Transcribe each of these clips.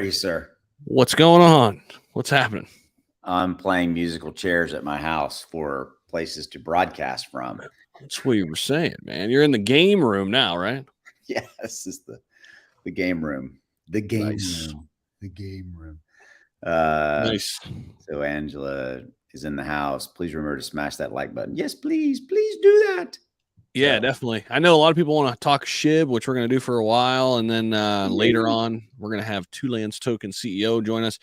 you, sir? What's going on? What's happening? I'm playing musical chairs at my house for places to broadcast from. That's what you were saying, man. You're in the game room now, right? Yeah, this is the game room. The game Nice. room. The game room. Nice. So Angela is in the house. Please remember to smash that like button. Yes, please. Please do that. Yeah, definitely. I know a lot of people want to talk SHIB, which we're going to do for a while. And then later on, we're going to have Two-Lands Token CEO join us.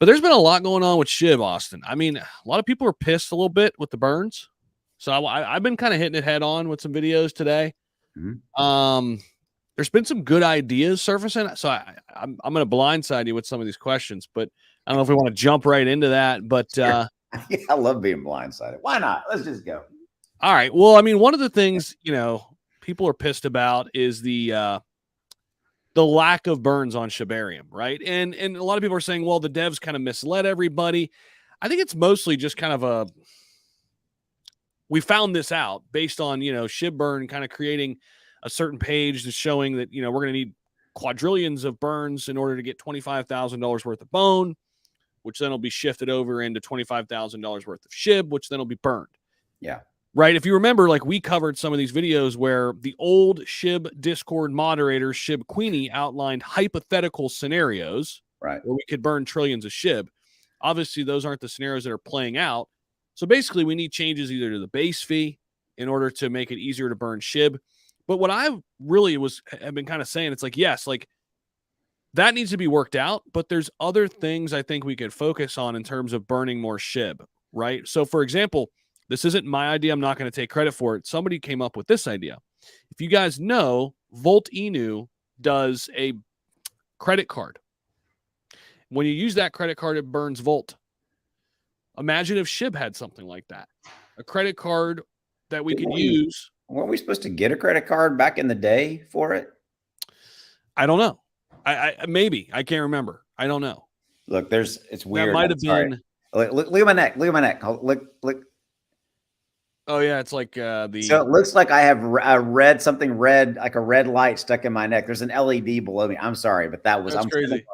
But there's been a lot going on with SHIB, Austin. I mean, a lot of people are pissed a little bit with the burns. So I've been kind of hitting it head on with some videos today. Mm-hmm. There's been some good ideas surfacing. So I'm going to blindside you with some of these questions, but I don't know if we want to jump right into that. But yeah, I love being blindsided. Why not? Let's just go. All right. Well, I mean, one of the things, people are pissed about is the lack of burns on SHIBarium, right? And a lot of people are saying, well, the devs kind of misled everybody. I think it's mostly just kind of we found this out based on, SHIBburn kind of creating a certain page that's showing that, we're going to need quadrillions of burns in order to get $25,000 worth of bone, which then will be shifted over into $25,000 worth of SHIB, which then will be burned. Yeah. Right. If you remember, like we covered some of these videos where the old SHIB Discord moderator, SHIB Queenie, outlined hypothetical scenarios where we could burn trillions of SHIB. Obviously, those aren't the scenarios that are playing out. So basically, we need changes either to the base fee in order to make it easier to burn SHIB. But what I really have been kind of saying, it's like, yes, like that needs to be worked out. But there's other things I think we could focus on in terms of burning more SHIB. Right. So, for example, this isn't my idea. I'm not going to take credit for it. Somebody came up with this idea. If you guys know, Volt Inu does a credit card. When you use that credit card, it burns Volt. Imagine if SHIB had something like that. A credit card that we could use. Weren't we supposed to get a credit card back in the day for it? I don't know. I maybe. I can't remember. I don't know. Look, it's weird. That might have been. Look at my neck. Look at my neck. Look. Oh yeah, it's like So it looks like I have something red, like a red light stuck in my neck. There's an LED below me. I'm sorry, but that's crazy.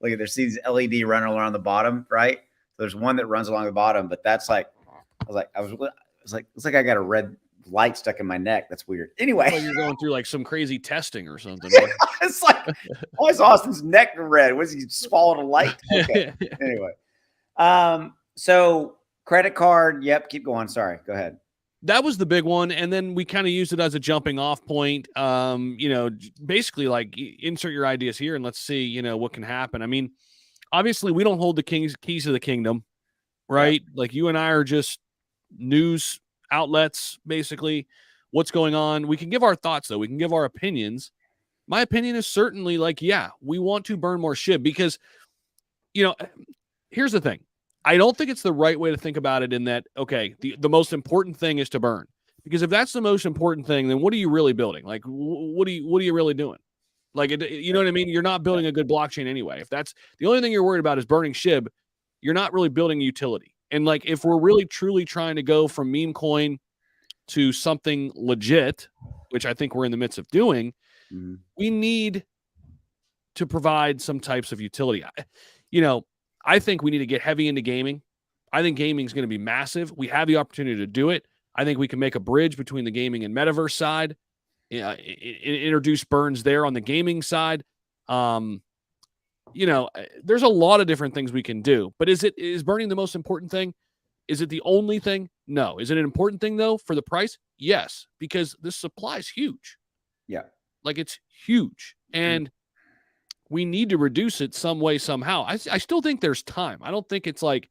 Look at there's these LED running around the bottom, right? There's one that runs along the bottom, but that's like I was like it's like I got a red light stuck in my neck. That's weird. Anyway, like you're going through like some crazy testing or something. It's like, why is Austin's neck red? Was he swallowed a light? Okay. Anyway, so credit card. Yep. Keep going. Sorry. Go ahead. That was the big one. And then we kind of used it as a jumping off point. Basically like insert your ideas here and let's see, what can happen. I mean, obviously we don't hold the keys to the kingdom, right? Yeah. Like you and I are just news outlets, basically what's going on. We can give our thoughts though. We can give our opinions. My opinion is certainly like, yeah, we want to burn more SHIB because, here's the thing. I don't think it's the right way to think about it in that, okay, the most important thing is to burn. Because if that's the most important thing, then what are you really building? Like, what are you really doing? Like, you know what I mean? You're not building a good blockchain anyway. If that's the only thing you're worried about is burning SHIB, you're not really building utility. And like, if we're really truly trying to go from meme coin to something legit, which I think we're in the midst of doing, we need to provide some types of utility. I think we need to get heavy into gaming. I think gaming is going to be massive. We have the opportunity to do it. I think we can make a bridge between the gaming and metaverse side, introduce burns there on the gaming side. There's a lot of different things we can do, but is burning the most important thing? Is it the only thing? No. Is it an important thing though for the price? Yes, because this supply is huge. Yeah. Like it's huge. And we need to reduce it some way, somehow. I still think there's time. I don't think it's like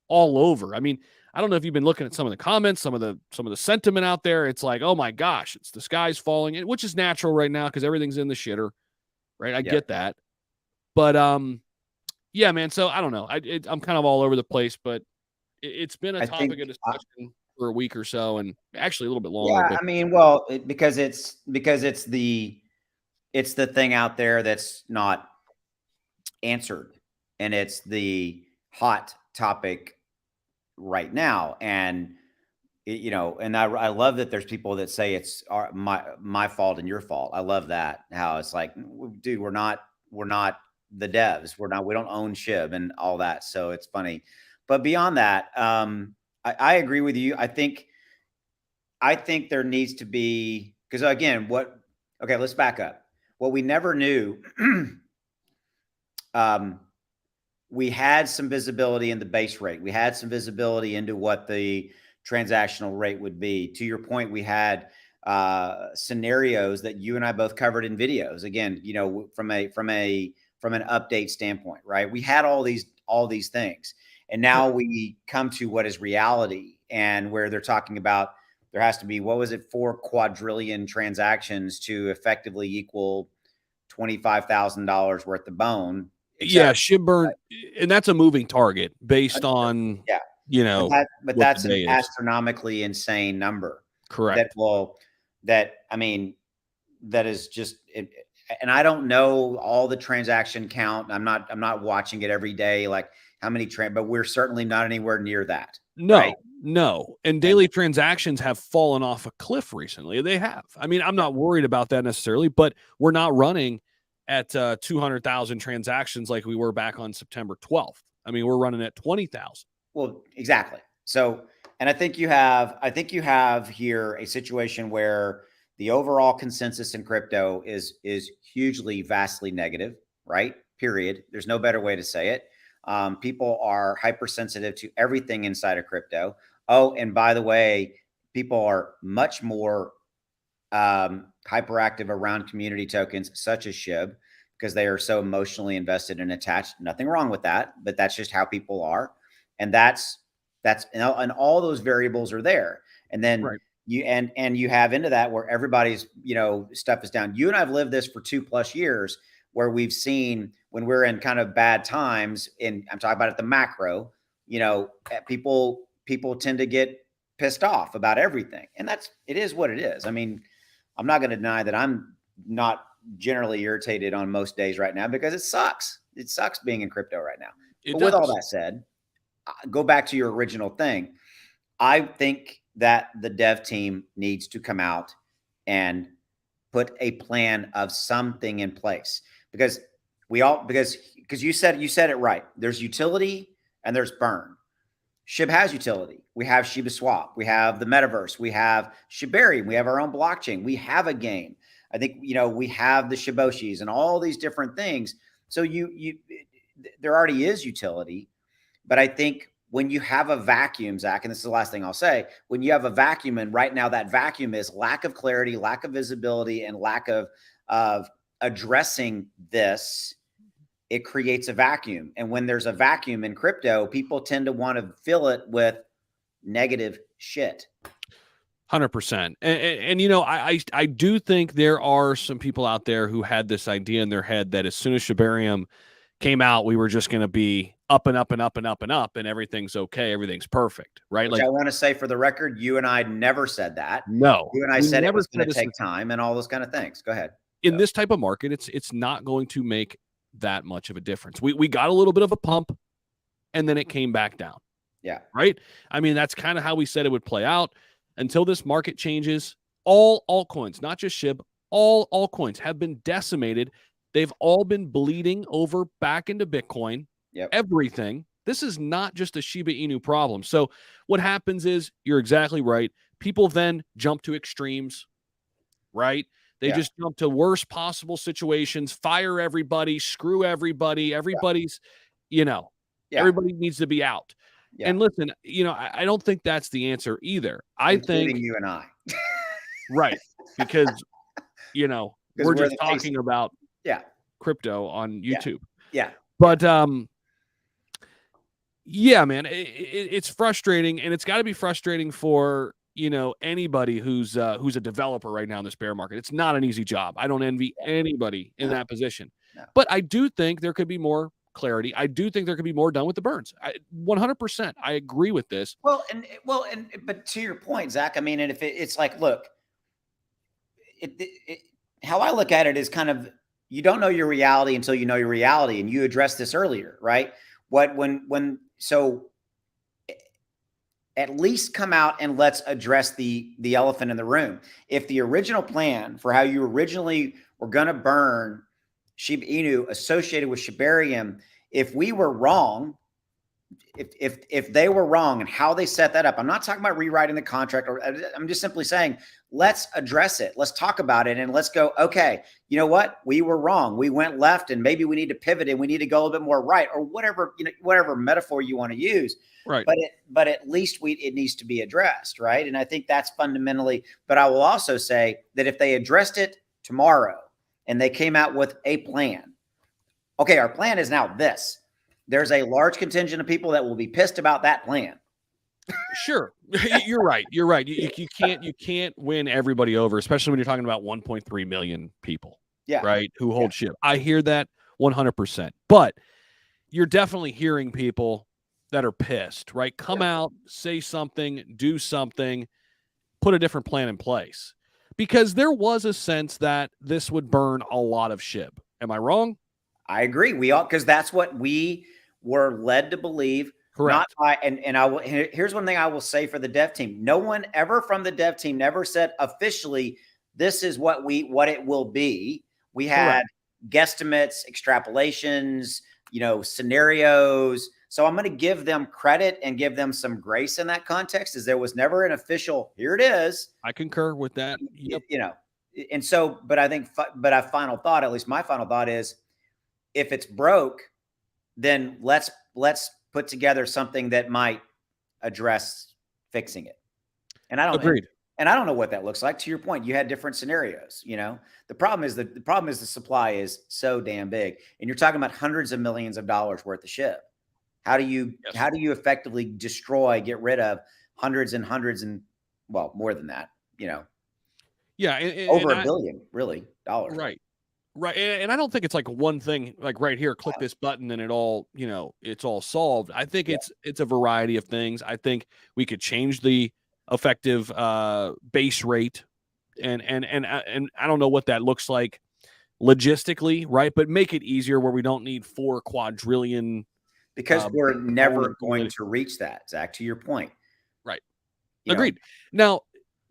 all over. I mean, I don't know if you've been looking at some of the comments, some of the sentiment out there. It's like, oh my gosh, it's the sky's falling, which is natural right now because everything's in the shitter, right? I get that. But yeah, man. So I don't know. I'm kind of all over the place, but it's been a topic of discussion for a week or so, and actually a little bit longer. Yeah, I mean, well, because it's the thing out there that's not answered, and it's the hot topic right now. And and I love that there's people that say it's my fault and your fault. I love that, how it's like, dude, we're not the devs. We don't own SHIB and all that. So it's funny. But beyond that, I agree with you. I think there needs to be, because again, okay, let's back up. What we never knew, we had some visibility in the base rate. We had some visibility into what the transactional rate would be. To your point, we had scenarios that you and I both covered in videos. Again, from an update standpoint, right? We had all these things, and now we come to what is reality, and where they're talking about there has to be, what was it, 4 quadrillion transactions to effectively equal $25,000 worth of bone. Yeah, SHIB burn, and that's a moving target based on but that's an astronomically insane number. Correct. That is just it, and I don't know all the transaction count. I'm not watching it every day, like how many but we're certainly not anywhere near that. No, right? No. And daily transactions have fallen off a cliff recently. They have. I mean, I'm not worried about that necessarily, but we're not running at 200,000 transactions like we were back on September 12th. I mean, we're running at 20,000. Well, exactly. So, and I think you have here a situation where the overall consensus in crypto is hugely, vastly negative, right? Period. There's no better way to say it. People are hypersensitive to everything inside of crypto. Oh, and by the way, people are much more hyperactive around community tokens such as SHIB because they are so emotionally invested and attached. Nothing wrong with that, but that's just how people are. And and all those variables are there. And then you have into that where everybody's, stuff is down. You and I've lived this for 2+ years where we've seen when we're in kind of bad times, and I'm talking about at the macro, people tend to get pissed off about everything. And it is what it is. I mean, I'm not going to deny that I'm not generally irritated on most days right now because it sucks. It sucks being in crypto right now. With all that said, go back to your original thing. I think that the dev team needs to come out and put a plan of something in place because you said it right. There's utility and there's burn. SHIB has utility. We have ShibaSwap. We have the metaverse. We have SHIBarium. We have our own blockchain. We have a game. I think, we have the Shiboshis and all these different things. So there already is utility. But I think when you have a vacuum, Zach, and this is the last thing I'll say, when you have a vacuum, and right now that vacuum is lack of clarity, lack of visibility, and lack of addressing this, it creates a vacuum. And when there's a vacuum in crypto, people tend to want to fill it with negative shit. 100%. And I do think there are some people out there who had this idea in their head that as soon as SHIBarium came out, we were just going to be up and up and up and up and up, and everything's okay, everything's perfect, right? Which I want to say for the record, you and I never said that. No, you and I said it was going to take time and all those kind of things. Go ahead. In this type of market, it's not going to make that much of a difference. We got a little bit of a pump, and then it came back down. Yeah. Right. I mean, that's kind of how we said it would play out until this market changes. All altcoins, not just SHIB, all altcoins have been decimated. They've all been bleeding over back into Bitcoin. Yep. Everything. This is not just a Shiba Inu problem. So what happens is, you're exactly right. People then jump to extremes, right? They just jump to worst possible situations, fire everybody, screw everybody. Everybody's, everybody needs to be out. Yeah. And listen, I don't think that's the answer either. Including you and I. Right. Because, we're just talking about crypto on YouTube. Yeah. But, yeah, man, it's frustrating, and it's got to be frustrating for, anybody who's a developer right now in this bear market. It's not an easy job. I don't envy anybody in that position. No. But I do think there could be more clarity. I do think there could be more done with the burns. 100%. I agree with this. But to your point, Zach, I mean, and if it's like, look, how I look at it is kind of, you don't know your reality until you know your reality. And you addressed this earlier, right? So at least come out and let's address the elephant in the room. If the original plan for how you originally were going to burn Shiba Inu associated with SHIBarium, if we were wrong, if they were wrong and how they set that up, I'm not talking about rewriting the contract, or I'm just simply saying, let's address it. Let's talk about it. And let's go, okay, you know what? We were wrong. We went left, and maybe we need to pivot and we need to go a little bit more right, or whatever, whatever metaphor you want to use. Right. But at least it needs to be addressed. Right. And I think that's fundamentally, but I will also say that if they addressed it tomorrow and they came out with a plan, okay, our plan is now this. There's a large contingent of people that will be pissed about that plan. Sure. You're right. You're right. You can't win everybody over, especially when you're talking about 1.3 million people. Yeah. Right. Who hold SHIB. I hear that 100%. But you're definitely hearing people that are pissed, right? Come out, say something, do something, put a different plan in place. Because there was a sense that this would burn a lot of SHIB. Am I wrong? I agree. We all, because that's what we were led to believe. Correct. And I will. Here's one thing I will say for the dev team: no one ever from the dev team never said officially this is what it will be. We had guesstimates, extrapolations, scenarios. So I'm going to give them credit and give them some grace in that context, as there was never an official, here it is. I concur with that. Yep. And so, but I think, but a final thought, at least my final thought is, if it's broke, then let's put together something that might address fixing it. And I don't Agreed. And I don't know what that looks like. To your point, you had different scenarios. The problem is the supply is so damn big, and you're talking about hundreds of millions of dollars worth of SHIB. How do you effectively get rid of hundreds and hundreds and, well, more than that, Yeah. over $1 billion, really, dollars. Right. Right. And I don't think it's like one thing, like right here, click this button and it all, it's all solved. I think it's a variety of things. I think we could change the effective base rate and I don't know what that looks like logistically, right? But make it easier where we don't need 4 quadrillion. Because we're never going to reach that, Zach, to your point. Right. Agreed. Now,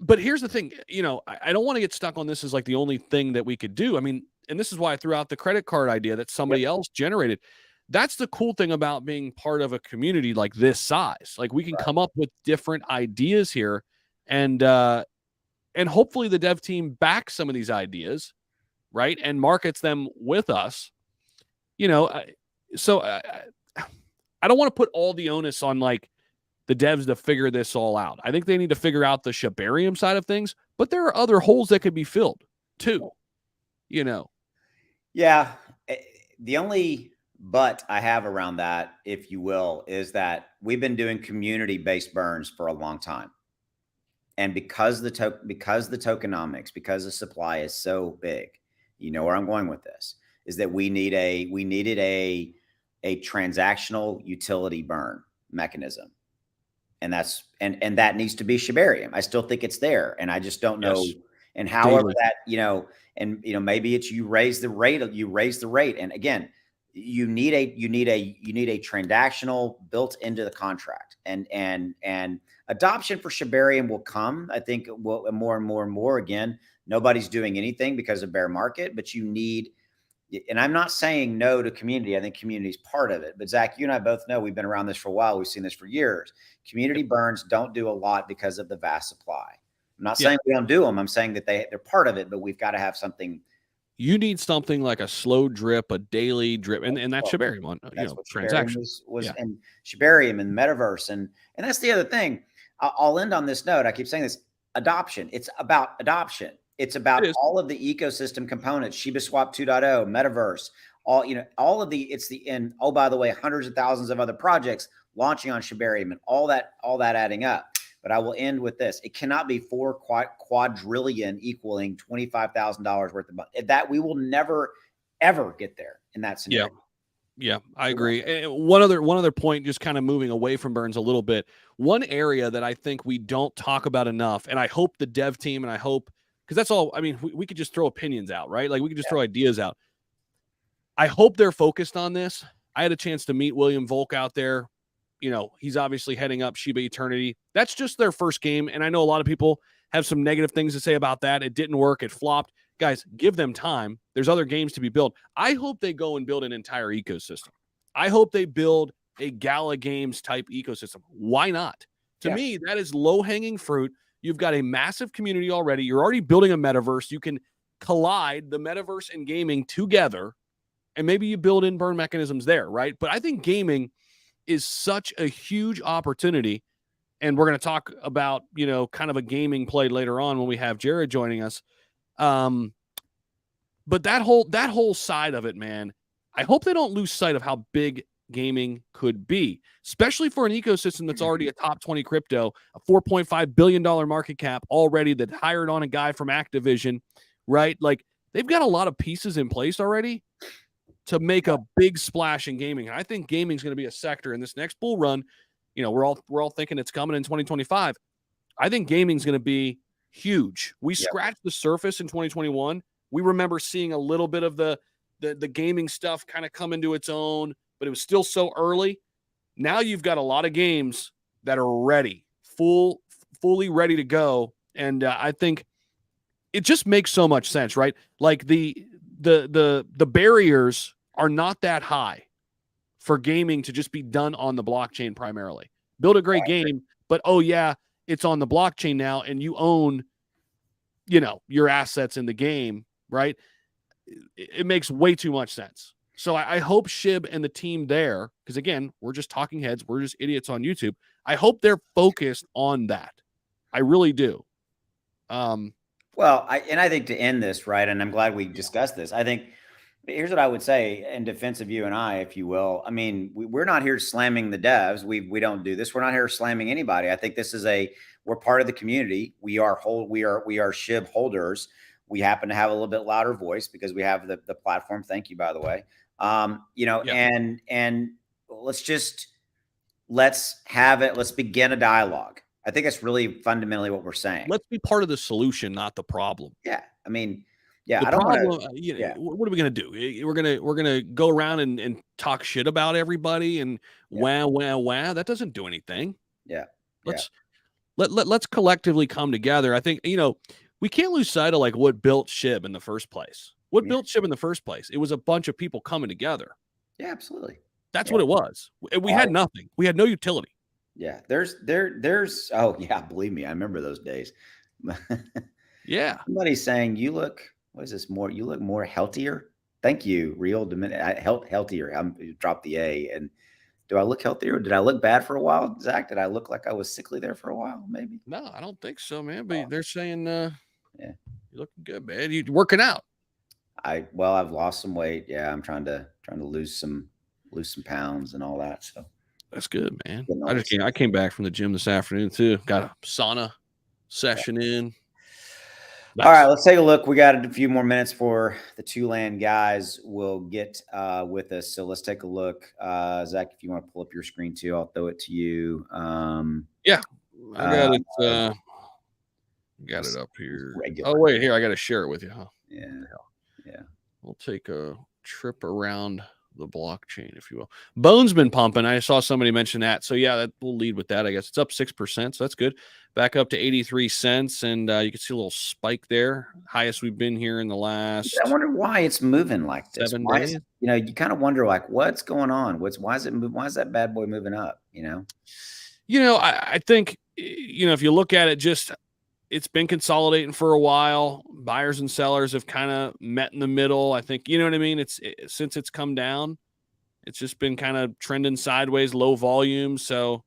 but here's the thing, I don't want to get stuck on this as like the only thing that we could do. I mean, and this is why I threw out the credit card idea that somebody else generated. That's the cool thing about being part of a community like this size. Like we can come up with different ideas here, and hopefully the dev team backs some of these ideas, right, and markets them with us. So I don't want to put all the onus on like the devs to figure this all out. I think they need to figure out the SHIBarium side of things, but there are other holes that could be filled too. Yeah. The only but I have around that, if you will, is that we've been doing community-based burns for a long time. And because the tokenomics, because the supply is so big, where I'm going with this, is that we needed a transactional utility burn mechanism. And that needs to be SHIBarium. I still think it's there. And I just don't know. And however that, maybe it's you raise the rate. And again, you need a transactional built into the contract, and adoption for SHIBarium will come. I think more and more. Again, nobody's doing anything because of bear market, but you need. And I'm not saying no to community. I think community is part of it. But Zach, you and I both know, we've been around this for a while. We've seen this for years. Community burns don't do a lot because of the vast supply. I'm not saying we don't do them. I'm saying that they're part of it, but we've got to have something. You need something like a slow drip, a daily drip, and that's SHIBarium on transactions. And SHIBarium and Metaverse, and that's the other thing. I'll end on this note. I keep saying this: adoption. It's about adoption. It's about all of the ecosystem components: ShibaSwap 2.0, Metaverse, all of the. And oh, by the way, hundreds of thousands of other projects launching on SHIBarium, and all that adding up. But I will end with this: it cannot be 4 quadrillion equaling $25,000 worth of money. That we will never ever get there in that scenario. Yeah, I agree. And one other point, just kind of moving away from burns a little bit. One area that I think we don't talk about enough, and I hope the dev team, and I hope, because that's all. I mean, we could just throw opinions out, right? Like we could just throw ideas out. I hope they're focused on this. I had a chance to meet William Volk out there. He's obviously heading up Shiba Eternity. That's just their first game. And I know a lot of people have some negative things to say about that. It didn't work. It flopped. guys, give them time. There's other games to be built. I hope they go and build an entire ecosystem. I hope they build a Gala Games type ecosystem. Why not? To me, that is low-hanging fruit. You've got a massive community already. You're already building a metaverse. You can collide the metaverse and gaming together, and maybe you build in burn mechanisms there, right? But I think gaming is such a huge opportunity, and we're going to talk about, kind of a gaming play later on when we have Jared joining us. But that whole side of it, man, I hope they don't lose sight of how big gaming could be, especially for an ecosystem that's already a top 20 crypto, a $4.5 billion market cap already, that hired on a guy from Activision, right? Like, they've got a lot of pieces in place already to make a big splash in gaming. And I think gaming is going to be a sector in this next bull run. We're all thinking it's coming in 2025. I think gaming is going to be huge. We scratched the surface in 2021. We remember seeing a little bit of the gaming stuff kind of come into its own, but it was still so early. Now you've got a lot of games that are ready, fully ready to go. And I think it just makes so much sense, right? Like the barriers are not that high for gaming to just be done on the blockchain primarily. Build a great game, but it's on the blockchain now, and you own, your assets in the game, right? It makes way too much sense. So I hope Shib and the team there, because again, we're just talking heads, we're just idiots on YouTube. I hope they're focused on that. I really do. Well, I think to end this, right, and I'm glad we discussed this. I think here's what I would say in defense of you and I, if you will. I mean, we're not here slamming the devs. We don't do this. We're not here slamming anybody. I think this is we're part of the community. We are SHIB holders. We happen to have a little bit louder voice because we have the platform. Thank you, by the way. And let's have it. Let's begin a dialogue. I think that's really fundamentally what we're saying. Let's be part of the solution, not the problem. Yeah. I mean, I don't want to. What are we going to do? We're gonna go around and talk shit about everybody and wow. That doesn't do anything. Yeah. Let's collectively come together. I think we can't lose sight of like what built SHIB in the first place. What built SHIB in the first place? It was a bunch of people coming together. Yeah, absolutely. That's what it was. We had nothing. We had no utility. Yeah. There's. Oh yeah, believe me, I remember those days. Yeah. Somebody's saying you look. What is this? You look more healthier. Thank you, real healthier. I'm dropped the A. And do I look healthier? Did I look bad for a while, Zach? Did I look like I was sickly there for a while? Maybe. No, I don't think so, man. But they're saying, you're looking good, man. You working out? I've lost some weight. Yeah, I'm trying to lose some pounds and all that. So that's good, man. I came back from the gym this afternoon too. Got a sauna session in. Nice. All right, let's take a look. We got a few more minutes for the Two-Land guys will get with us. So let's take a look. Zach, if you want to pull up your screen too, I'll throw it to you. Yeah, I got it. Got it up here. Regular. Oh, wait, here. I got to share it with you, huh? Yeah. We'll take a trip around the blockchain, if you will. Bone's been pumping. I saw somebody mention that. So yeah, we'll lead with that. I guess it's up 6%. So that's good. Back up to 83 cents. And you can see a little spike there. Highest we've been here in the last. I wonder why it's moving like this. 7 days. You kind of wonder like what's going on. Why is it moving? Why is that bad boy moving up? I think, if you look at it, it's been consolidating for a while. Buyers and sellers have kind of met in the middle. I think, you know what I mean? Since it's come down, it's just been kind of trending sideways, low volume. So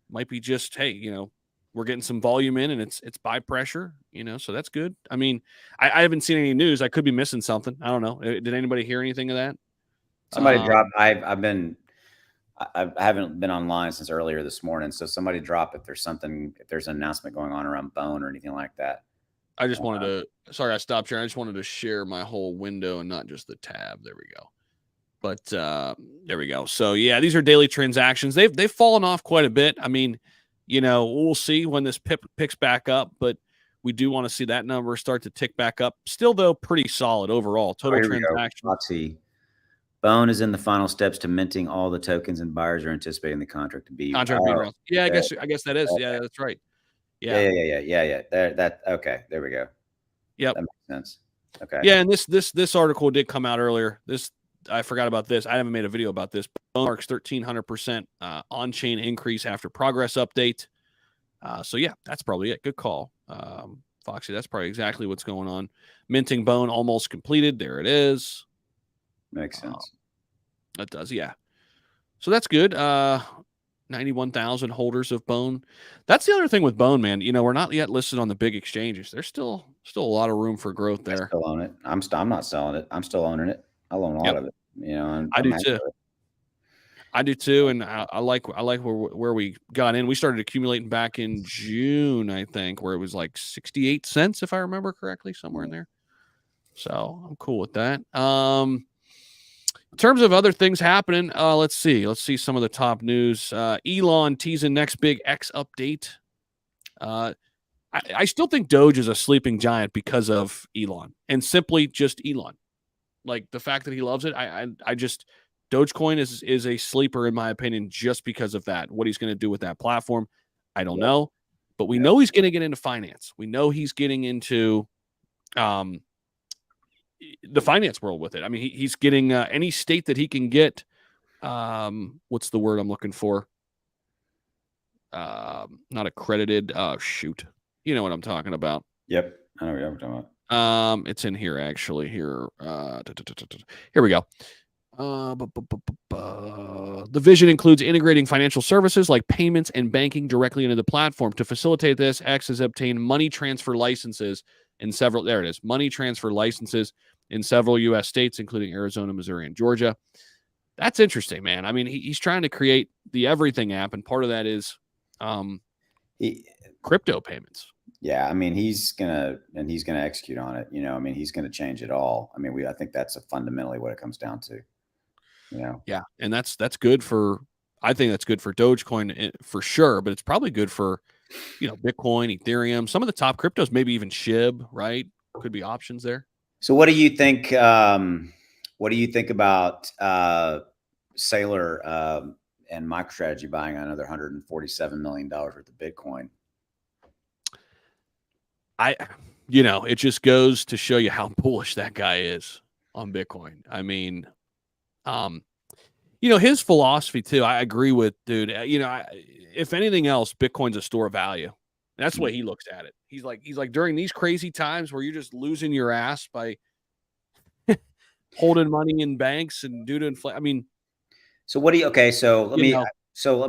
might be just, hey, we're getting some volume in and it's buy pressure, so that's good. I mean, I haven't seen any news. I could be missing something. I don't know. Did anybody hear anything of that? Somebody dropped. I haven't been online since earlier this morning. So somebody drop if there's an announcement going on around Bone or anything like that. I just wanted to, sorry, I stopped sharing. I just wanted to share my whole window and not just the tab. There we go. But there we go. So yeah, these are daily transactions. They've fallen off quite a bit. I mean, we'll see when this picks back up, but we do want to see that number start to tick back up. Still though, pretty solid overall. Total transactions. Let's see. Bone is in the final steps to minting all the tokens, and buyers are anticipating the contract to be around. Yeah, I guess that is. Okay. Yeah, that's right. Yeah. There we go. Yep. That makes sense. Okay. Yeah, and this article did come out earlier. I forgot about this. I haven't made a video about this. Bone marks 1,300% on-chain increase after progress update. So yeah, that's probably it. Good call, Foxy. That's probably exactly what's going on. Minting Bone almost completed. There it is. Makes sense. That does, yeah. So that's good. 91,000 holders of Bone. That's the other thing with Bone, man. We're not yet listed on the big exchanges. There's still a lot of room for growth there. I still own it. I'm not selling it. I'm still owning it. I own a lot of it. I do too. I do too, and I like where we got in. We started accumulating back in June, I think, where it was like 68 cents, if I remember correctly, somewhere in there. So I'm cool with that. In terms of other things happening, let's see some of the top news. Elon teasing next big X update. I still think Doge is a sleeping giant because of Elon, and simply just Elon. Like the fact that he loves it, I just Dogecoin is a sleeper in my opinion, just because of that. What he's going to do with that platform, I don't know, but we know he's going to get into finance. We know he's getting into the finance world with it. I mean, he's getting any state that he can get. What's the word I'm looking for? Not accredited. Oh shoot, you know what I'm talking about. Yep, I know what you're talking about. It's in here actually. Here we go. The vision includes integrating financial services like payments and banking directly into the platform. To facilitate this, X has obtained money transfer licenses in several. There it is. Money transfer licenses in several U.S. states, including Arizona, Missouri, and Georgia. That's interesting, man. I mean, he's trying to create the everything app, and part of that is crypto payments. Yeah, I mean, he's gonna execute on it. I mean, he's gonna change it all. I mean, I think that's fundamentally what it comes down to. Yeah, and that's good for. I think that's good for Dogecoin for sure, but it's probably good for, Bitcoin, Ethereum, some of the top cryptos, maybe even SHIB, right? Could be options there. So, what do you think? What do you think about Saylor and MicroStrategy buying another $147 million worth of Bitcoin? It just goes to show you how bullish that guy is on Bitcoin. I mean, his philosophy too, I agree with, dude. If anything else, Bitcoin's a store of value. That's the way he looks at it. He's like during these crazy times where you're just losing your ass by holding money in banks and due to inflation. I mean, so what do you? Okay, so let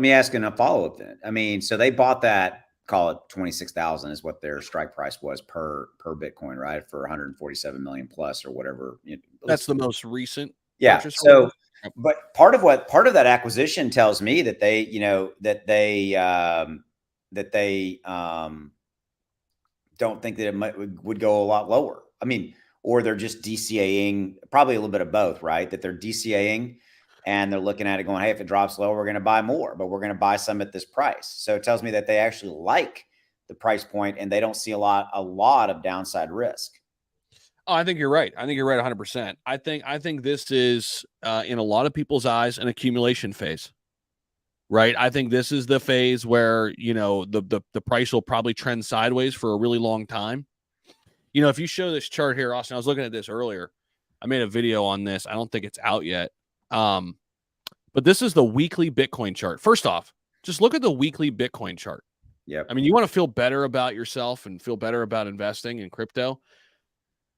me ask in a follow up then. I mean, so they bought that. Call it 26,000 is what their strike price was per Bitcoin, right? For 147 million plus or whatever. That's the most recent. Yeah. So, but part of that acquisition tells me that they don't think that it would go a lot lower. I mean, or they're just DCAing, probably a little bit of both, right? That they're DCAing and they're looking at it going, hey, if it drops low, we're going to buy more, but we're going to buy some at this price. So it tells me that they actually like the price point and they don't see a lot of downside risk. Oh, I think you're right. I think you're right 100%. I think this is in a lot of people's eyes an accumulation phase. Right? I think this is the phase where, the price will probably trend sideways for a really long time. If you show this chart here, Austin, I was looking at this earlier. I made a video on this. I don't think it's out yet. But this is the weekly Bitcoin chart. First off, just look at the weekly Bitcoin chart. Yeah. I mean, you want to feel better about yourself and feel better about investing in crypto.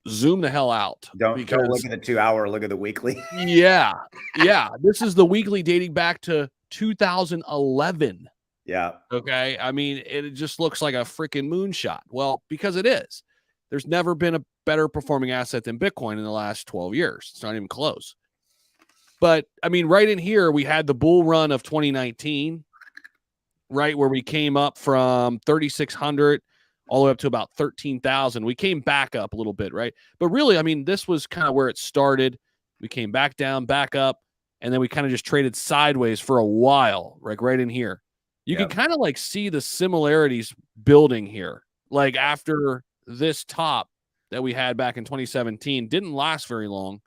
Zoom the hell out. Don't look at the 2 hour, look at the weekly. Yeah. This is the weekly dating back to 2011. Yeah. Okay. I mean, it just looks like a freaking moonshot. Well, because it is. There's never been a better performing asset than Bitcoin in the last 12 years. It's not even close. But I mean, right in here, we had the bull run of 2019, right, where we came up from 3,600 all the way up to about 13,000. We came back up a little bit, right? But really, I mean, this was kind of where it started. We came back down, back up, and then we kind of just traded sideways for a while, like right in here. You can kind of like see the similarities building here. Like after this top that we had back in 2017 didn't last very long,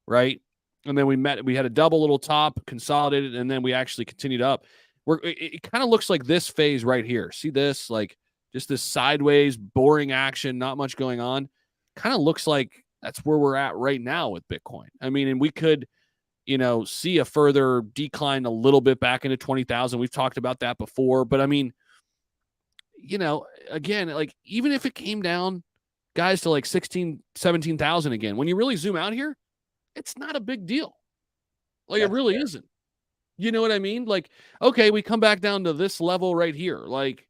right? And then we had a double little top, consolidated, and then we actually continued up. It kind of looks like this phase right here. See this? Like just this sideways, boring action, not much going on. Kind of looks like That's where we're at right now with Bitcoin. I mean, and we could, see a further decline a little bit back into 20,000. We've talked about that before, but I mean, again, like even if it came down, guys, to like 16, 17,000 again, when you really zoom out here, it's not a big deal. Like it really isn't. You know what I mean? Like, okay, we come back down to this level right here. Like,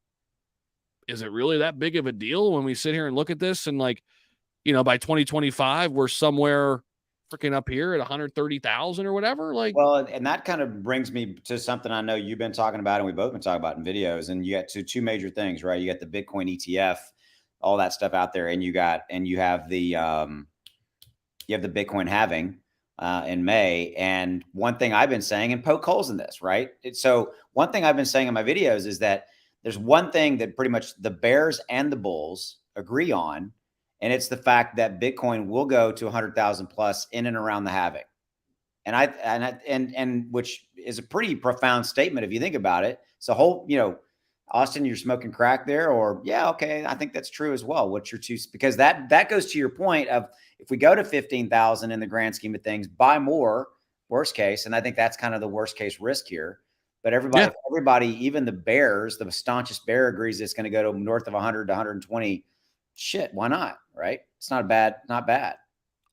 is it really that big of a deal when we sit here and look at this and like, by 2025, we're somewhere freaking up here at 130,000 or whatever? Like, well, and that kind of brings me to something I know you've been talking about and we've both been talking about in videos. And you got two major things, right? You got the Bitcoin ETF, all that stuff out there, and you have the Bitcoin halving in May. And one thing I've been saying, and poke holes in this, right? So one thing I've been saying in my videos is that there's one thing that pretty much the bears and the bulls agree on, and it's the fact that Bitcoin will go to 100,000 plus in and around the halving. And which is a pretty profound statement if you think about it. It's a whole, Austin, you're smoking crack there, or yeah, okay, I think that's true as well. What's your two? Because that goes to your point of if we go to 15,000 in the grand scheme of things, buy more, worst case, and I think that's kind of the worst case risk here. But everybody, even the bears, the staunchest bear agrees it's going to go to north of 100 to 120. Shit, why not? Right? It's not bad.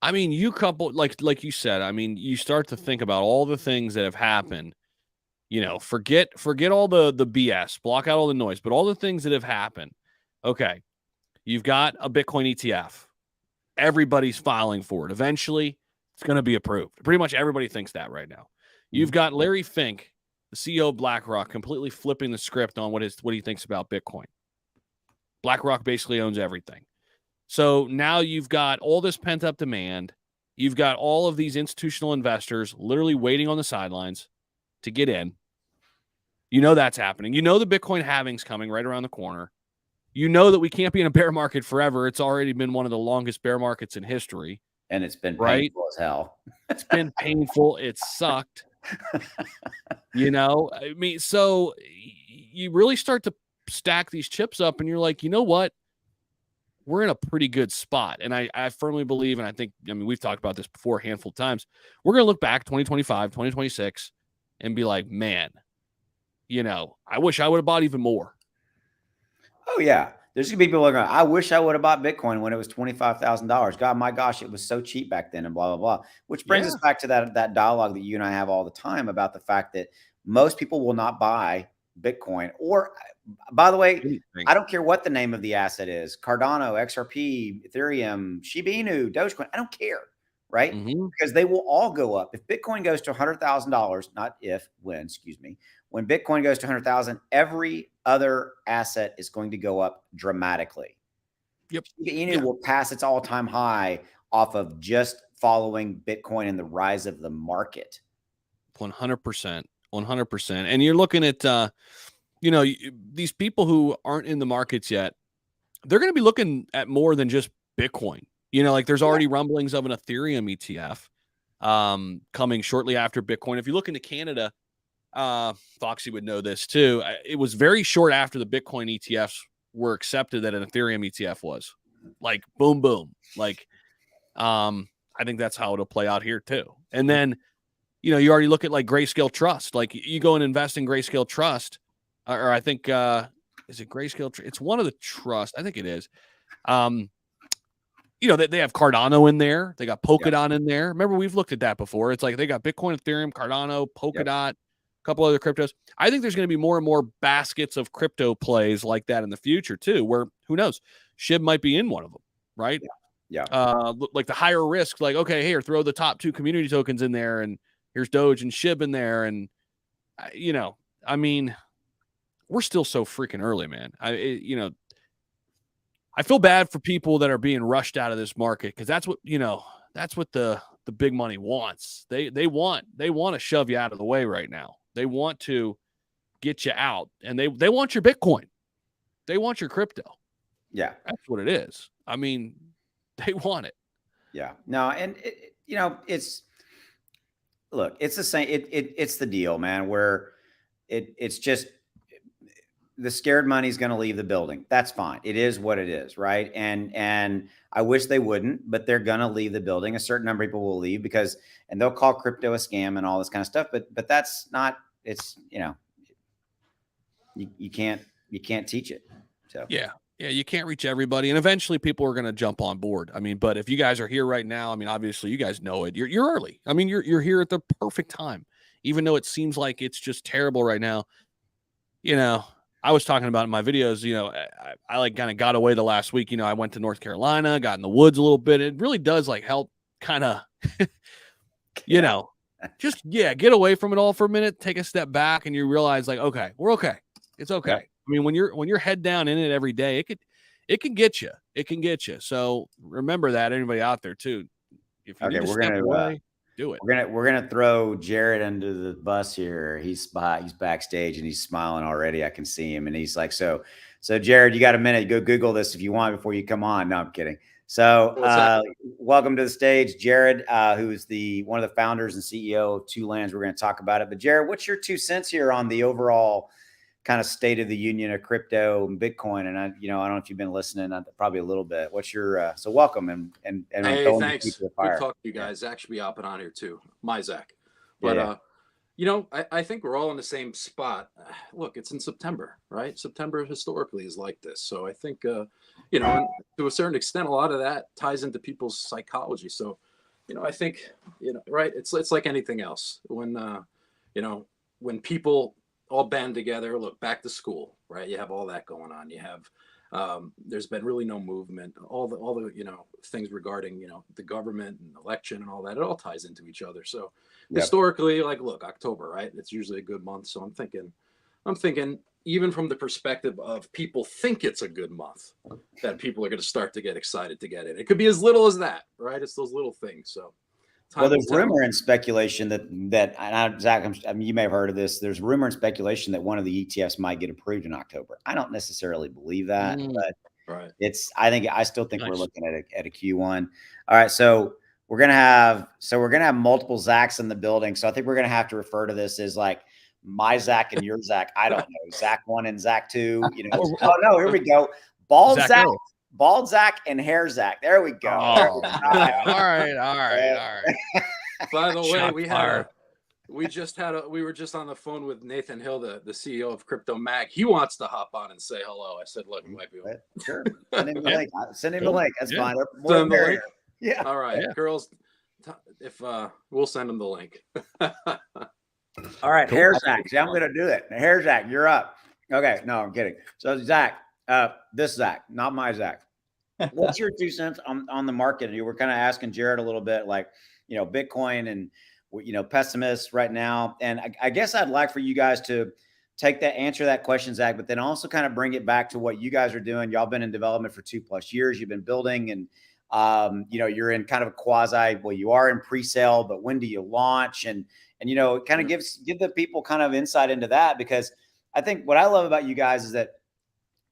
I mean, you couple like you said. I mean, you start to think about all the things that have happened. Forget all the BS, block out all the noise, but all the things that have happened. Okay, you've got a Bitcoin ETF. Everybody's filing for it. Eventually, it's going to be approved. Pretty much everybody thinks that right now. You've got Larry Fink, the CEO of BlackRock, completely flipping the script on what he thinks about Bitcoin. BlackRock basically owns everything. So now you've got all this pent-up demand. You've got all of these institutional investors literally waiting on the sidelines to get in. That's happening. The Bitcoin halving's coming right around the corner. That we can't be in a bear market forever. It's already been one of the longest bear markets in history. And it's been painful as hell. It's been painful. It sucked. I mean, so you really start to stack these chips up and you're like, you know what? We're in a pretty good spot. And I firmly believe, and we've talked about this before a handful of times, we're going to look back 2025, 2026 and be like, man, I wish I would have bought even more. Oh yeah. There's going to be people going, I wish I would have bought Bitcoin when it was $25,000. God, my gosh, it was so cheap back then and blah, blah, blah. Which brings us back to that dialogue that you and I have all the time about the fact that most people will not buy Bitcoin. Or, by the way, I don't care what the name of the asset is. Cardano, XRP, Ethereum, Shiba Inu, Dogecoin. I don't care, right? Because they will all go up. If Bitcoin goes to $100,000, not if, when, excuse me, when Bitcoin goes to 100,000, every other asset is going to go up dramatically. Yep. Shiba Inu will pass its all-time high off of just following Bitcoin and the rise of the market. 100%. 100%. And you're looking at, these people who aren't in the markets yet, they're going to be looking at more than just Bitcoin. Like there's already rumblings of an Ethereum ETF coming shortly after Bitcoin. If you look into Canada, Foxy would know this too. It was very short after the Bitcoin ETFs were accepted that an Ethereum ETF was like boom, boom. Like, I think that's how it'll play out here too. And then, you already look at like Grayscale Trust. Like you go and invest in Grayscale Trust, or I think, is it Grayscale? It's one of the trusts. I think it is. They have Cardano in there. They got Polkadot in there. Remember, we've looked at that before. It's like they got Bitcoin, Ethereum, Cardano, Polkadot, a couple other cryptos. I think there's going to be more and more baskets of crypto plays like that in the future too, where who knows, SHIB might be in one of them, right? Yeah. Like the higher risk, like, okay, here, throw the top 2 community tokens in there, and here's Doge and SHIB in there. And, I mean, we're still so freaking early, man. I feel bad for people that are being rushed out of this market, because that's what the big money wants. They want to shove you out of the way right now. They want to get you out, and they want your Bitcoin. They want your crypto. Yeah. That's what it is. I mean, they want it. Yeah. No, and it's the same. It's the deal, man, where it's just the scared money is going to leave the building. That's fine. It is what it is, right? And I wish they wouldn't, but they're going to leave the building. A certain number of people will leave and they'll call crypto a scam and all this kind of stuff. But that's not. It's you can't teach it. So yeah, you can't reach everybody, and eventually people are going to jump on board. I mean, but if you guys are here right now, I mean, obviously you guys know it. You're early. I mean, you're here at the perfect time, even though it seems like it's just terrible right now. I was talking about in my videos, I like kind of got away the last week. I went to North Carolina, got in the woods a little bit. It really does like help kind of, just, get away from it all for a minute, take a step back, and you realize like, okay, we're okay. It's okay. Yep. I mean, when you're head down in it every day, it can get you. It can get you. So remember that, anybody out there too. If you need to step away, do it. We're gonna throw Jared under the bus here. He's backstage and he's smiling already. I can see him, and he's like, so Jared, you got a minute? Go Google this if you want before you come on. No, I'm kidding. So welcome to the stage, Jared, who is one of the founders and CEO of Two Lands. We're going to talk about it. But Jared, what's your 2 cents here on the overall kind of state of the union of crypto and Bitcoin? And I don't know if you've been listening, probably a little bit. What's your so welcome and hey, thanks. Good to talk to you guys. Zach should be hopping on here too. My Zach. But I think we're all in the same spot. Look, it's in September, right? September historically is like this. So I think and to a certain extent, a lot of that ties into people's psychology. So, I think, right. It's like anything else when people all band together, look, back to school, right? You have all that going on. You have, there's been really no movement, all the things regarding, the government and election and all that, it all ties into each other. So historically, like, look, October, right? It's usually a good month. So I'm thinking even from the perspective of people think it's a good month, that people are going to start to get excited to get in. It could be as little as that, right? It's those little things. So there's rumor and speculation that Zach, you may have heard of this. There's rumor and speculation that one of the ETFs might get approved in October. I don't necessarily believe that, but right. I still think we're looking at a Q1. All right. So we're going to have multiple Zachs in the building. So I think we're going to have to refer to this as like my Zach and your Zach. I don't know. Zach 1 and Zach 2, Oh no, here we go. Bald Zach and hair Zach. There we go. Oh, all right. By the way, we were just on the phone with Nathan Hill, the CEO of Crypto Mag. He wants to hop on and say hello. I said, look, it might be sure. Send him the link. Send him the link. That's fine. Send the link. Yeah. All right, girls. If we'll send him the link. All right, Hair Zach. See, I'm going to do it. Hair Zach, you're up. Okay, no, I'm kidding. So Zach, this Zach, not my Zach. What's your 2 cents on the market? You were kind of asking Jared a little bit, like, Bitcoin and pessimists right now. And I guess I'd like for you guys to answer that question, Zach, but then also kind of bring it back to what you guys are doing. Y'all been in development for 2+ years. You've been building, and you're in kind of a quasi. Well, you are in pre-sale, but when do you launch? And it kind of give the people kind of insight into that, because I think what I love about you guys is that,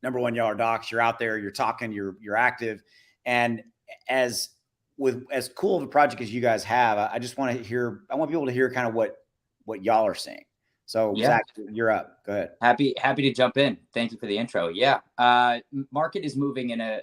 number one, y'all are docs, you're out there, you're talking, you're active. And as cool of a project as you guys have, I want people to hear kind of what y'all are saying. So Zach, you're up. Go ahead. Happy to jump in. Thank you for the intro. Yeah. Market is moving in a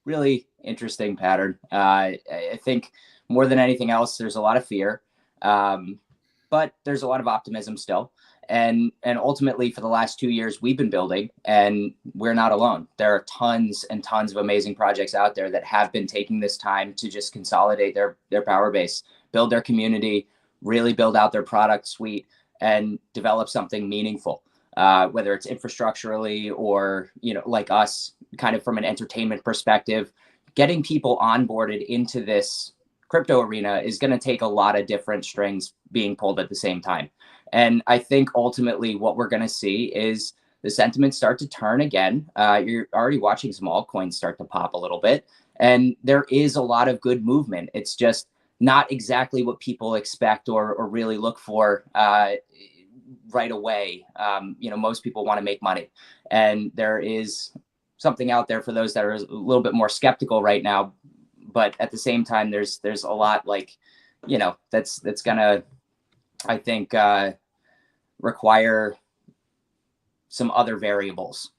really interesting pattern. I think more than anything else, there's a lot of fear. But there's a lot of optimism still. And ultimately, for the last 2 years, we've been building, and we're not alone. There are tons and tons of amazing projects out there that have been taking this time to just consolidate their power base, build their community, really build out their product suite, and develop something meaningful, whether it's infrastructurally or, like us, kind of from an entertainment perspective. Getting people onboarded into this crypto arena is going to take a lot of different strings being pulled at the same time. And I think ultimately what we're going to see is the sentiment start to turn again. You're already watching some altcoins start to pop a little bit, and there is a lot of good movement. It's just not exactly what people expect or really look for right away. Most people want to make money, and there is something out there for those that are a little bit more skeptical right now. But at the same time, there's a lot that's gonna, I think, require some other variables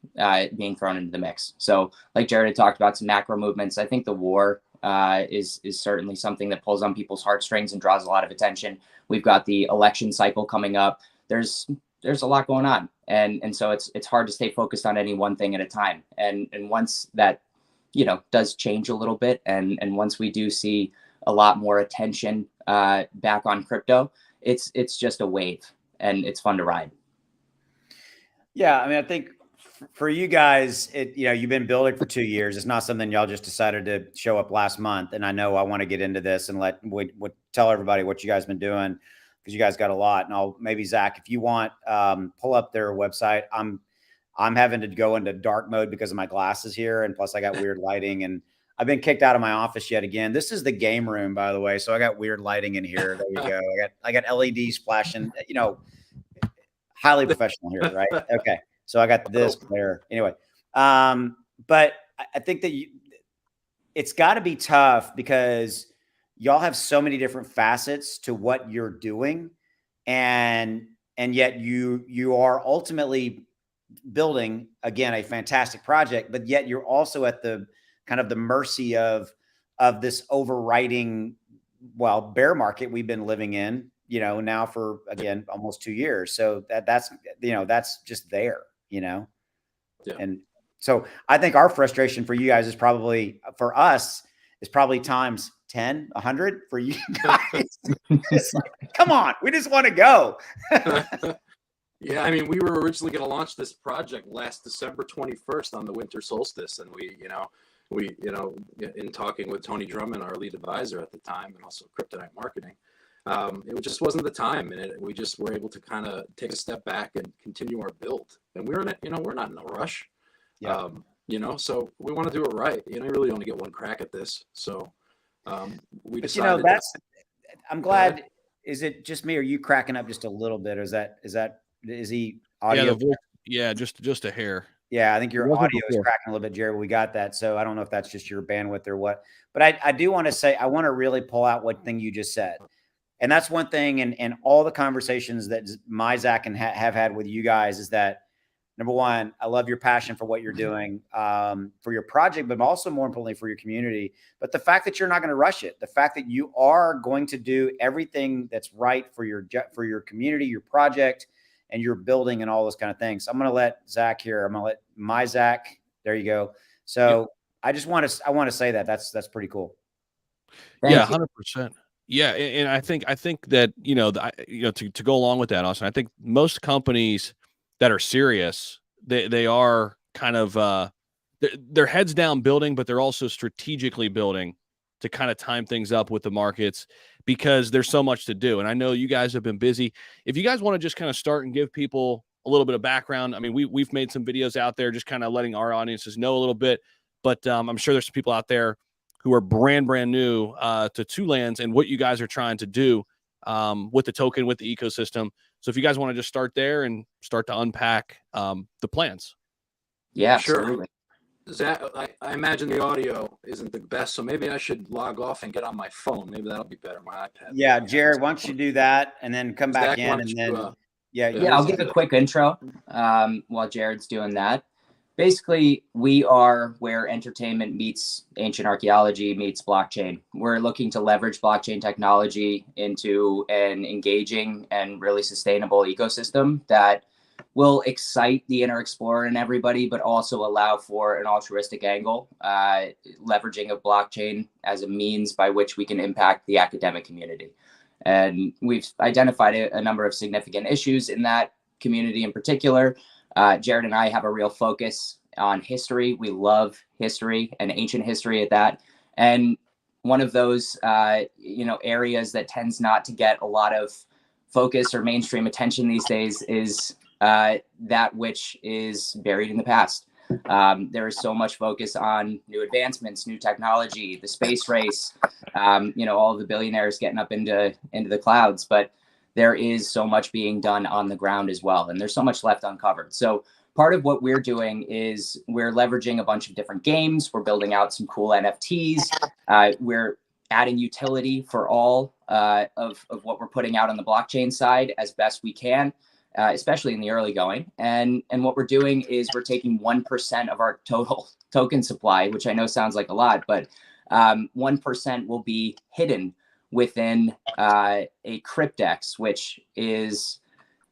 being thrown into the mix. So like Jared had talked about, some macro movements. I think the war is certainly something that pulls on people's heartstrings and draws a lot of attention. We've got the election cycle coming up. There's a lot going on, and so it's hard to stay focused on any one thing at a time. And once that does change a little bit, and once we do see a lot more attention back on crypto, it's just a wave, and it's fun to ride. Yeah, I mean, I think for you guys, you've been building for 2 years. It's not something y'all just decided to show up last month. And I know I want to get into this and tell everybody what you guys been doing, because you guys got a lot. And maybe Zach, if you want, pull up their website. I'm having to go into dark mode because of my glasses here, and plus I got weird lighting, and I've been kicked out of my office yet again. This is the game room, by the way, so I got weird lighting in here. There you go. I got LEDs flashing. Highly professional here, right? Okay. So I got this there. Anyway, but I think that it's got to be tough because y'all have so many different facets to what you're doing, and yet you are ultimately building, again, a fantastic project, but yet you're also at the kind of the mercy of this overriding, bear market we've been living in, now for, again, almost 2 years. So that's just there, Yeah. And so I think our frustration for you guys is probably, for us, is probably times 10, 100 for you guys. Come on, we just want to go. Yeah, I mean, we were originally going to launch this project last December 21st on the winter solstice, and we in talking with Tony Drummond, our lead advisor at the time, and also Cryptex Marketing, it just wasn't the time, and we just were able to kind of take a step back and continue our build. And we're not in a rush, Yeah. So we want to do it right. You really only get one crack at this, so we But decided. I'm glad. Is it just me, or are you cracking up just a little bit, or is he audio? Yeah, just a hair. Yeah, I think your audio is cracking a little bit, Jared. We got that. So I don't know if that's just your bandwidth or what. But I do want to say, I want to really pull out one thing you just said. And that's one thing in all the conversations that Zach and have had with you guys, is that, number one, I love your passion for what you're doing, for your project, but also more importantly for your community. But the fact that you're not going to rush it, the fact that you are going to do everything that's right for your community, your project, and your building, and all those kind of things. So I'm going to let Zach here. I'm going to let my Zach. There you go. So I want to say that's pretty cool. Yeah, 100%. Yeah, and I think that to go along with that, Austin, I think most companies that are serious, they are kind of they're heads down building, but they're also strategically building to kind of time things up with the markets, because there's so much to do. And I know you guys have been busy. If you guys want to just kind of start and give people a little bit of background, I mean, we've made some videos out there just kind of letting our audiences know a little bit, but I'm sure there's some people out there who are brand new to Two Lands and what you guys are trying to do with the token, with the ecosystem. So if you guys want to just start there and start to unpack the plans. Yeah, sure. Absolutely. Zach, I imagine the audio isn't the best, so maybe I should log off and get on my phone. Maybe that'll be better. My iPad. Yeah, Jared, why don't you do that and then come back in, and then I'll give a quick intro while Jared's doing that. Basically, we are where entertainment meets ancient archaeology meets blockchain. We're looking to leverage blockchain technology into an engaging and really sustainable ecosystem that will excite the inner explorer in everybody, but also allow for an altruistic angle, leveraging of blockchain as a means by which we can impact the academic community. And we've identified a number of significant issues in that community in particular. Jared and I have a real focus on history. We love history, and ancient history at that. And one of those, areas that tends not to get a lot of focus or mainstream attention these days is that which is buried in the past. There is so much focus on new advancements, new technology, the space race, all of the billionaires getting up into the clouds, but there is so much being done on the ground as well. And there's so much left uncovered. So part of what we're doing is we're leveraging a bunch of different games. We're building out some cool NFTs. We're adding utility for all of what we're putting out on the blockchain side as best we can. especially in the early going. And what we're doing is we're taking 1% of our total token supply, which I know sounds like a lot, but 1% will be hidden within a Cryptex, which is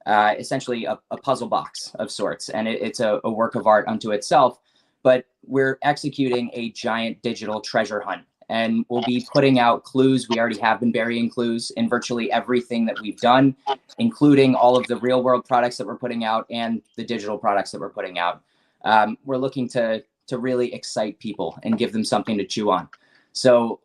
essentially a puzzle box of sorts. And it's a work of art unto itself. But we're executing a giant digital treasure hunt. And we'll be putting out clues. We already have been burying clues in virtually everything that we've done, including all of the real world products that we're putting out and the digital products that we're putting out. We're looking to really excite people and give them something to chew on. So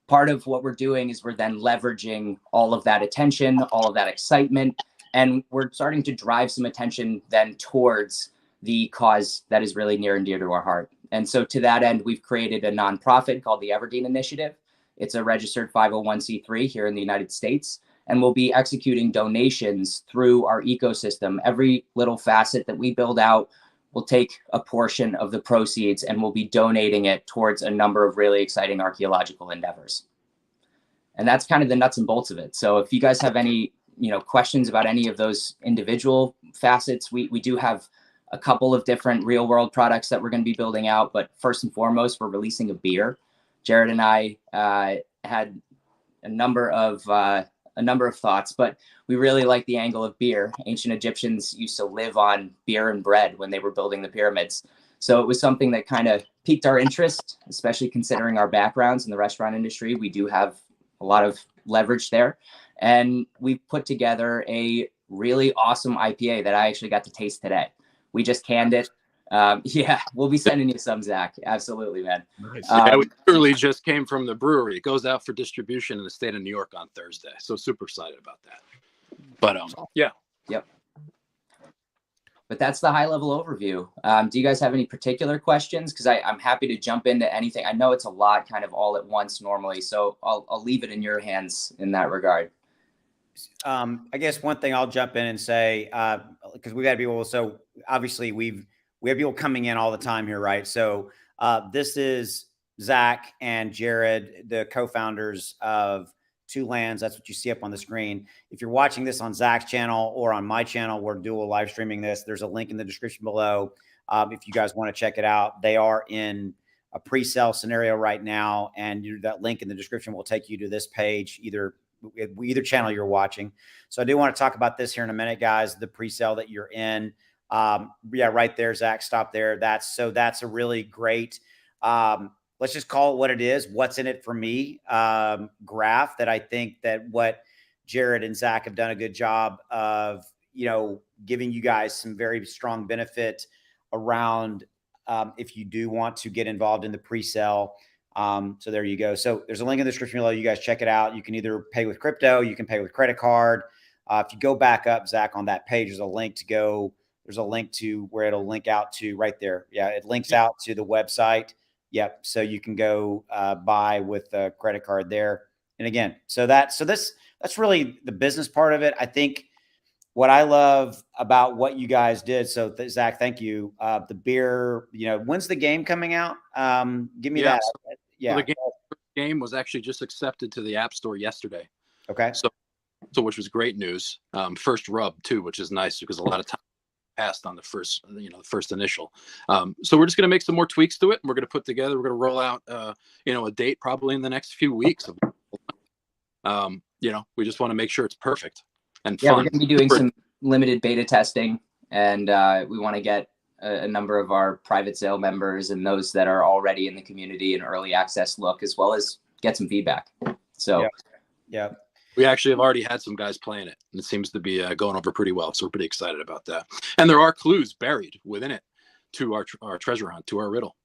part of what we're doing is we're then leveraging all of that attention, all of that excitement, and we're starting to drive some attention then towards the cause that is really near and dear to our heart. And so to that end, we've created a nonprofit called the Everdeen Initiative. It's a registered 501c3 here in the United States, and we'll be executing donations through our ecosystem. Every little facet that we build out, we'll take a portion of the proceeds and we'll be donating it towards a number of really exciting archaeological endeavors. And that's kind of the nuts and bolts of it. So if you guys have any, questions about any of those individual facets, we do have a couple of different real world products that we're going to be building out. But first and foremost, we're releasing a beer. Jared and I had a number of thoughts, but we really like the angle of beer. Ancient Egyptians used to live on beer and bread when they were building the pyramids. So it was something that kind of piqued our interest, especially considering our backgrounds in the restaurant industry. We do have a lot of leverage there. And we put together a really awesome IPA that I actually got to taste today. We just canned it. Yeah, we'll be sending you some, Zach. Absolutely, man. Nice. Yeah, we literally just came from the brewery. It goes out for distribution in the state of New York on Thursday. So super excited about that. But yeah. Yep. But that's the high level overview. Do you guys have any particular questions? Because I'm happy to jump into anything. I know it's a lot kind of all at once normally. So I'll leave it in your hands in that regard. I guess one thing I'll jump in and say, because we've had people, so obviously we have people coming in all the time here, right? So this is Zach and Jared, the co-founders of Two Lands. That's what you see up on the screen. If you're watching this on Zach's channel or on my channel, we're dual live streaming this. There's a link in the description below. If you guys want to check it out, they are in a pre-sale scenario right now. And that link in the description will take you to this page, either channel you're watching. So I do want to talk about this here in a minute, guys, the pre-sale that you're in. Yeah, right there, Zach, stop there. That's a really great, let's just call it what it is. What's in it for me? Graph that I think that what Jared and Zach have done a good job of, giving you guys some very strong benefit around, if you do want to get involved in the pre-sale. So there you go. So there's a link in the description below. You guys check it out. You can either pay with crypto, you can pay with credit card. If you go back up, Zach, on that page, there's a link to where it'll link out to right there. Yeah. It links out to the website. Yep. So you can go buy with a credit card there. And again, that's really the business part of it. I think what I love about what you guys did. So Zach, thank you. The beer, when's the game coming out? Give me that. Yeah. So the game was actually just accepted to the App Store yesterday. Okay. So which was great news. First rub too, which is nice because a lot of time passed on the first initial. So we're just going to make some more tweaks to it. And we're going to roll out, a date probably in the next few weeks. We just want to make sure it's perfect and fun. Yeah, we're going to be doing some limited beta testing, and we want to get a number of our private sale members and those that are already in the community an early access look, as well as get some feedback. So, yeah. We actually have already had some guys playing it, and it seems to be going over pretty well. So we're pretty excited about that. And there are clues buried within it to our treasure hunt, to our riddle.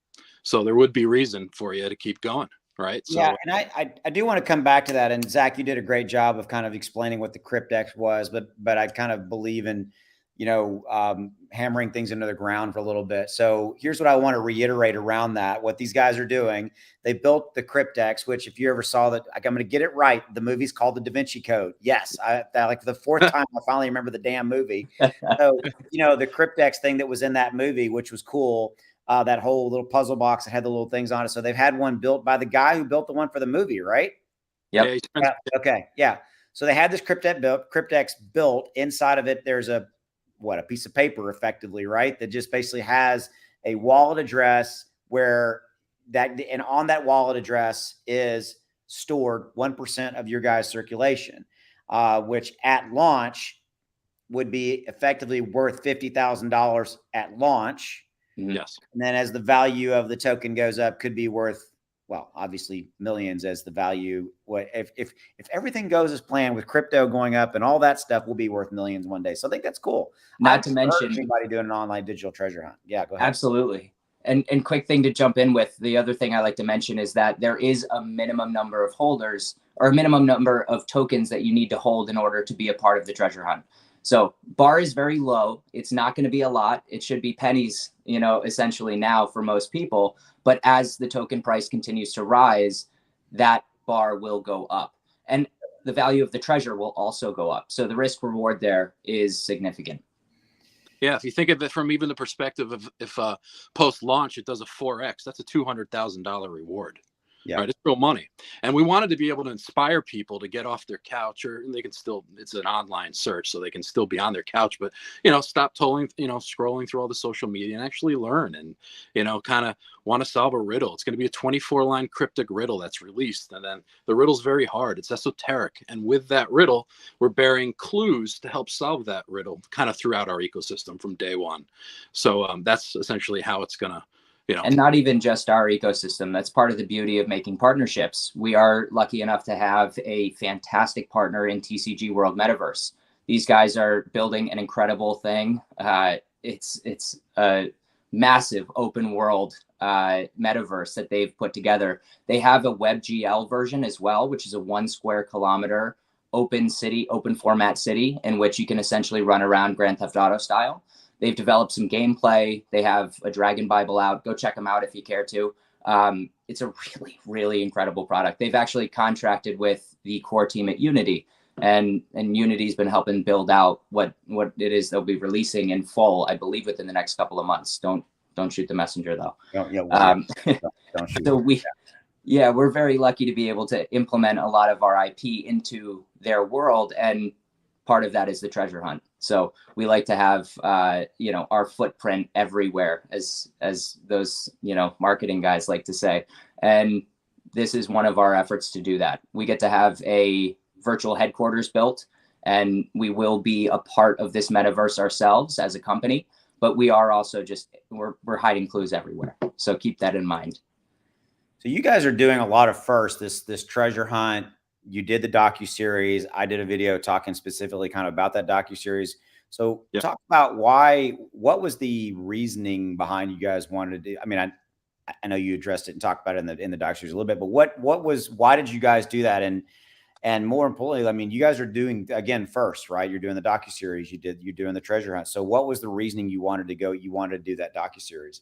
So there would be reason for you to keep going, right? So, yeah, and I do want to come back to that. And Zach, you did a great job of kind of explaining what the Cryptex was, but I kind of believe in, hammering things into the ground for a little bit. So here's what I want to reiterate around that. What these guys are doing, they built the Cryptex, which if you ever saw that, I'm going to get it right. The movie's called The Da Vinci Code. Yes. Like the fourth time I finally remember the damn movie. So, the Cryptex thing that was in that movie, which was cool. That whole little puzzle box that had the little things on it. So they've had one built by the guy who built the one for the movie, right? Yep. Yeah. Okay. Yeah. So they had this Cryptex built. Inside of it, there's a piece of paper, effectively, right? That just basically has a wallet address and on that wallet address is stored 1% of your guys' circulation, which at launch would be effectively worth $50,000 at launch. Yes. And then as the value of the token goes up, could be worth, well, obviously millions as the value. If everything goes as planned with crypto going up and all that stuff, will be worth millions one day. So I think that's cool. Not to mention anybody doing an online digital treasure hunt. Yeah, go ahead. Absolutely. And quick thing to jump in with, the other thing I like to mention is that there is a minimum number of holders or a minimum number of tokens that you need to hold in order to be a part of the treasure hunt. So bar is very low. It's not going to be a lot. It should be pennies, essentially now for most people. But as the token price continues to rise, that bar will go up. And the value of the treasure will also go up. So the risk reward there is significant. Yeah, if you think of it from even the perspective of if post-launch it does a 4x, that's a $200,000 reward. Yeah, right, it's real money. And we wanted to be able to inspire people to get off their couch, or they can still, it's an online search, so they can still be on their couch, but, stop scrolling through all the social media and actually learn and, kind of want to solve a riddle. It's going to be a 24-line cryptic riddle that's released. And then the riddle's very hard. It's esoteric. And with that riddle, we're bearing clues to help solve that riddle kind of throughout our ecosystem from day one. So that's essentially how it's going to, And not even just our ecosystem. That's part of the beauty of making partnerships. We are lucky enough to have a fantastic partner in TCG World Metaverse. These guys are building an incredible thing. It's a massive open world metaverse that they've put together. They have a WebGL version as well, which is a 1 square kilometer open format city in which you can essentially run around Grand Theft Auto style. They've developed some gameplay. They have a Dragon Bible out. Go check them out if you care to. It's a really, really incredible product. They've actually contracted with the core team at Unity, and Unity's been helping build out what it is they'll be releasing in full, I believe, within the next couple of months. Don't shoot the messenger though. Don't shoot. So we're very lucky to be able to implement a lot of our IP into their world, and part of that is the treasure hunt. So we like to have, our footprint everywhere, as those, marketing guys like to say. And this is one of our efforts to do that. We get to have a virtual headquarters built, and we will be a part of this metaverse ourselves as a company. But we are also we're hiding clues everywhere. So keep that in mind. So you guys are doing a lot of first. This treasure hunt. You did the docu-series. I did a video talking specifically kind of about that docu-series. So Talk about what was the reasoning behind you guys wanted to do? I mean, I know you addressed it and talked about it in the docu-series a little bit, but why did you guys do that? And more importantly, I mean, you guys are doing, again, first, right? You're doing the docu-series, you're doing the treasure hunt. So what was the reasoning you wanted to do that docu-series?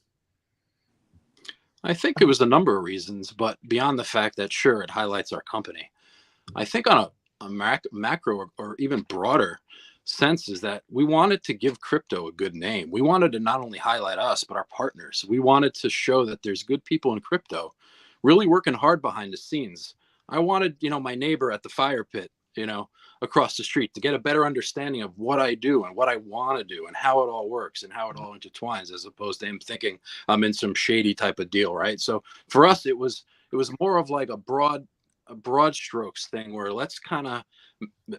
I think it was a number of reasons, but beyond the fact that, sure, it highlights our company. I think on a macro or even broader sense is that we wanted to give crypto a good name. We wanted to not only highlight us, but our partners. We wanted to show that there's good people in crypto really working hard behind the scenes. I wanted, my neighbor at the fire pit, across the street to get a better understanding of what I do and what I want to do and how it all works and how it all intertwines, as opposed to him thinking I'm in some shady type of deal, right? So for us, it was more of like a broad strokes thing where let's kind of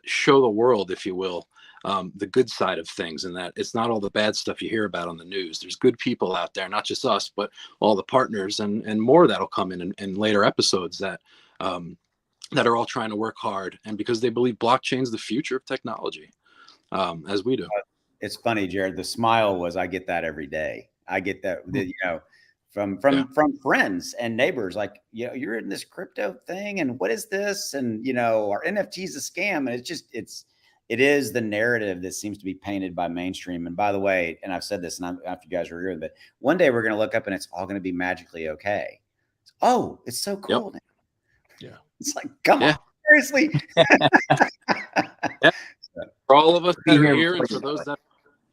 show the world, if you will, the good side of things, and that it's not all the bad stuff you hear about on the news. There's good people out there, not just us, but all the partners and more that'll come in later episodes that are all trying to work hard, and because they believe blockchain's the future of technology, as we do. It's funny, Jared. The smile was, I get that every day. I get that, from friends and neighbors, like, you're in this crypto thing, and what is this? And our NFT's a scam. And it is the narrative that seems to be painted by mainstream. And by the way, and I've said this, and I don't know if you guys are hearing, but one day we're going to look up and it's all going to be magically okay. Oh, it's so cool. Yep. Yeah. It's like, come on, seriously. For all of us that are here, and for those that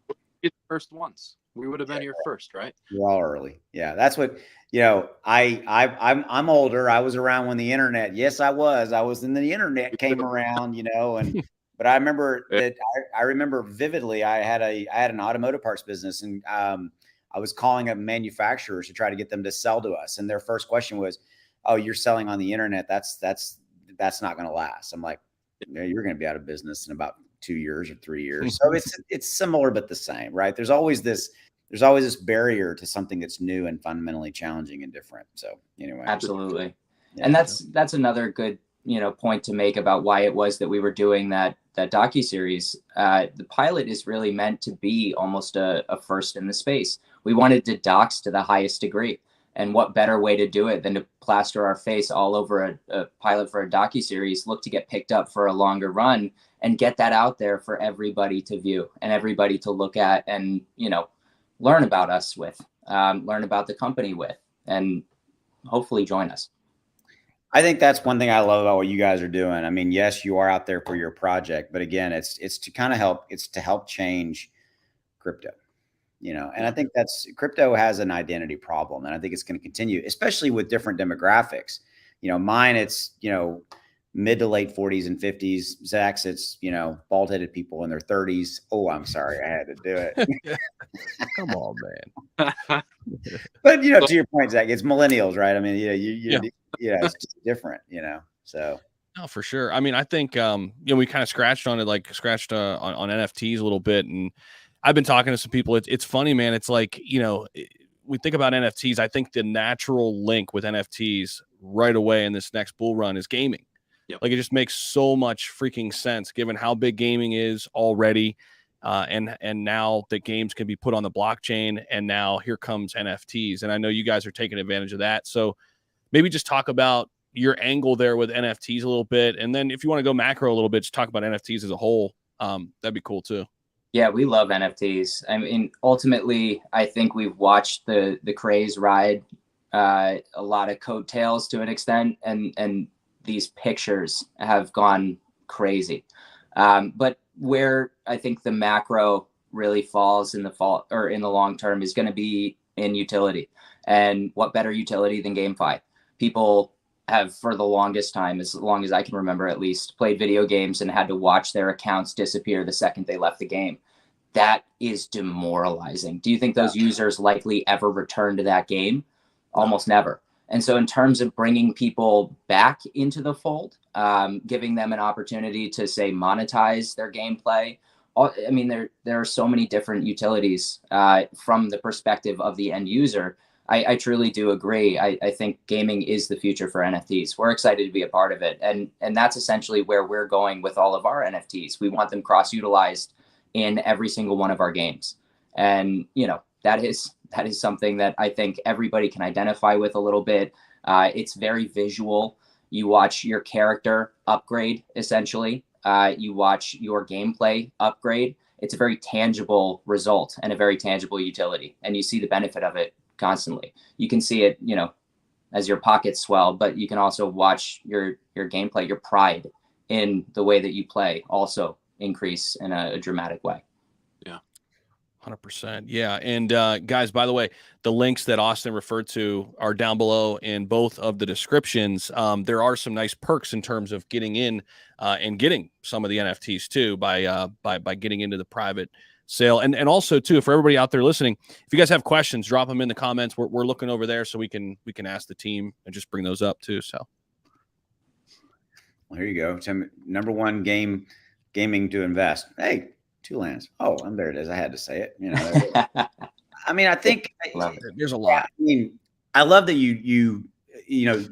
are the first ones. We would have been here first, right? We're all early. Yeah, that's what I'm older. I was around when the internet. Yes, I was. I was when the internet came around. And but I remember that. I remember vividly. I had an automotive parts business, and I was calling up manufacturers to try to get them to sell to us, and their first question was, "Oh, you're selling on the internet? That's not going to last." I'm like, "You're going to be out of business in about 2 years or 3 years." So it's similar but the same, right? There's always this barrier to something that's new and fundamentally challenging and different. So anyway, absolutely. Yeah, and that's another good point to make about why it was that we were doing that docu-series. The pilot is really meant to be almost a first in the space. We wanted to dox to the highest degree. And what better way to do it than to plaster our face all over a pilot for a docu-series, look to get picked up for a longer run, and get that out there for everybody to view and everybody to look at and, learn about us with, learn about the company with, and hopefully join us. I think that's one thing I love about what you guys are doing. I mean, yes, you are out there for your project, but again, it's to kind of help change crypto. And I think crypto has an identity problem, and I think it's going to continue, especially with different demographics. Mine, it's, mid to late 40s and 50s. Zach's, it's, bald-headed people in their 30s. Oh, I'm sorry. I had to do it. Come on, man. But, to your point, Zach, it's millennials, right? I mean, it's just different, so. No, for sure. I mean, I think, we kind of scratched on it, on NFTs a little bit, and I've been talking to some people. It's funny, man. It's like, we think about NFTs. I think the natural link with NFTs right away in this next bull run is gaming. Yep. Like, it just makes so much freaking sense given how big gaming is already. And now that games can be put on the blockchain, and now here comes NFTs. And I know you guys are taking advantage of that. So maybe just talk about your angle there with NFTs a little bit. And then if you want to go macro a little bit, just talk about NFTs as a whole. That'd be cool too. Yeah, we love NFTs. I mean, ultimately, I think we've watched the craze ride a lot of coattails to an extent, and these pictures have gone crazy. But where I think the macro really falls in the long term is going to be in utility. And what better utility than GameFi? People have, for the longest time, as long as I can remember at least, played video games and had to watch their accounts disappear the second they left the game. That is demoralizing. Do you think those users likely ever return to that game? Almost never. And so in terms of bringing people back into the fold, giving them an opportunity to, say, monetize their gameplay, I mean, there are so many different utilities from the perspective of the end user. I truly do agree. I think gaming is the future for NFTs. We're excited to be a part of it. And that's essentially where we're going with all of our NFTs. We want them cross-utilized in every single one of our games. And, that is something that I think everybody can identify with a little bit. It's very visual. You watch your character upgrade, essentially. You watch your gameplay upgrade. It's a very tangible result and a very tangible utility. And you see the benefit of it constantly. You can see it, as your pockets swell, but you can also watch your gameplay, your pride in the way that you play also increase in a dramatic way. 100%. Yeah. And guys, by the way, the links that Austin referred to are down below in both of the descriptions. There are some nice perks in terms of getting in and getting some of the NFTs too by getting into the private sale. And also too, for everybody out there listening, if you guys have questions, drop them in the comments. We're looking over there so we can ask the team and just bring those up too. So. Well, here you go. Number one gaming to invest. Hey, two lands. Oh, and there it is. I had to say it. I mean, I think there's a lot. I mean, I love that you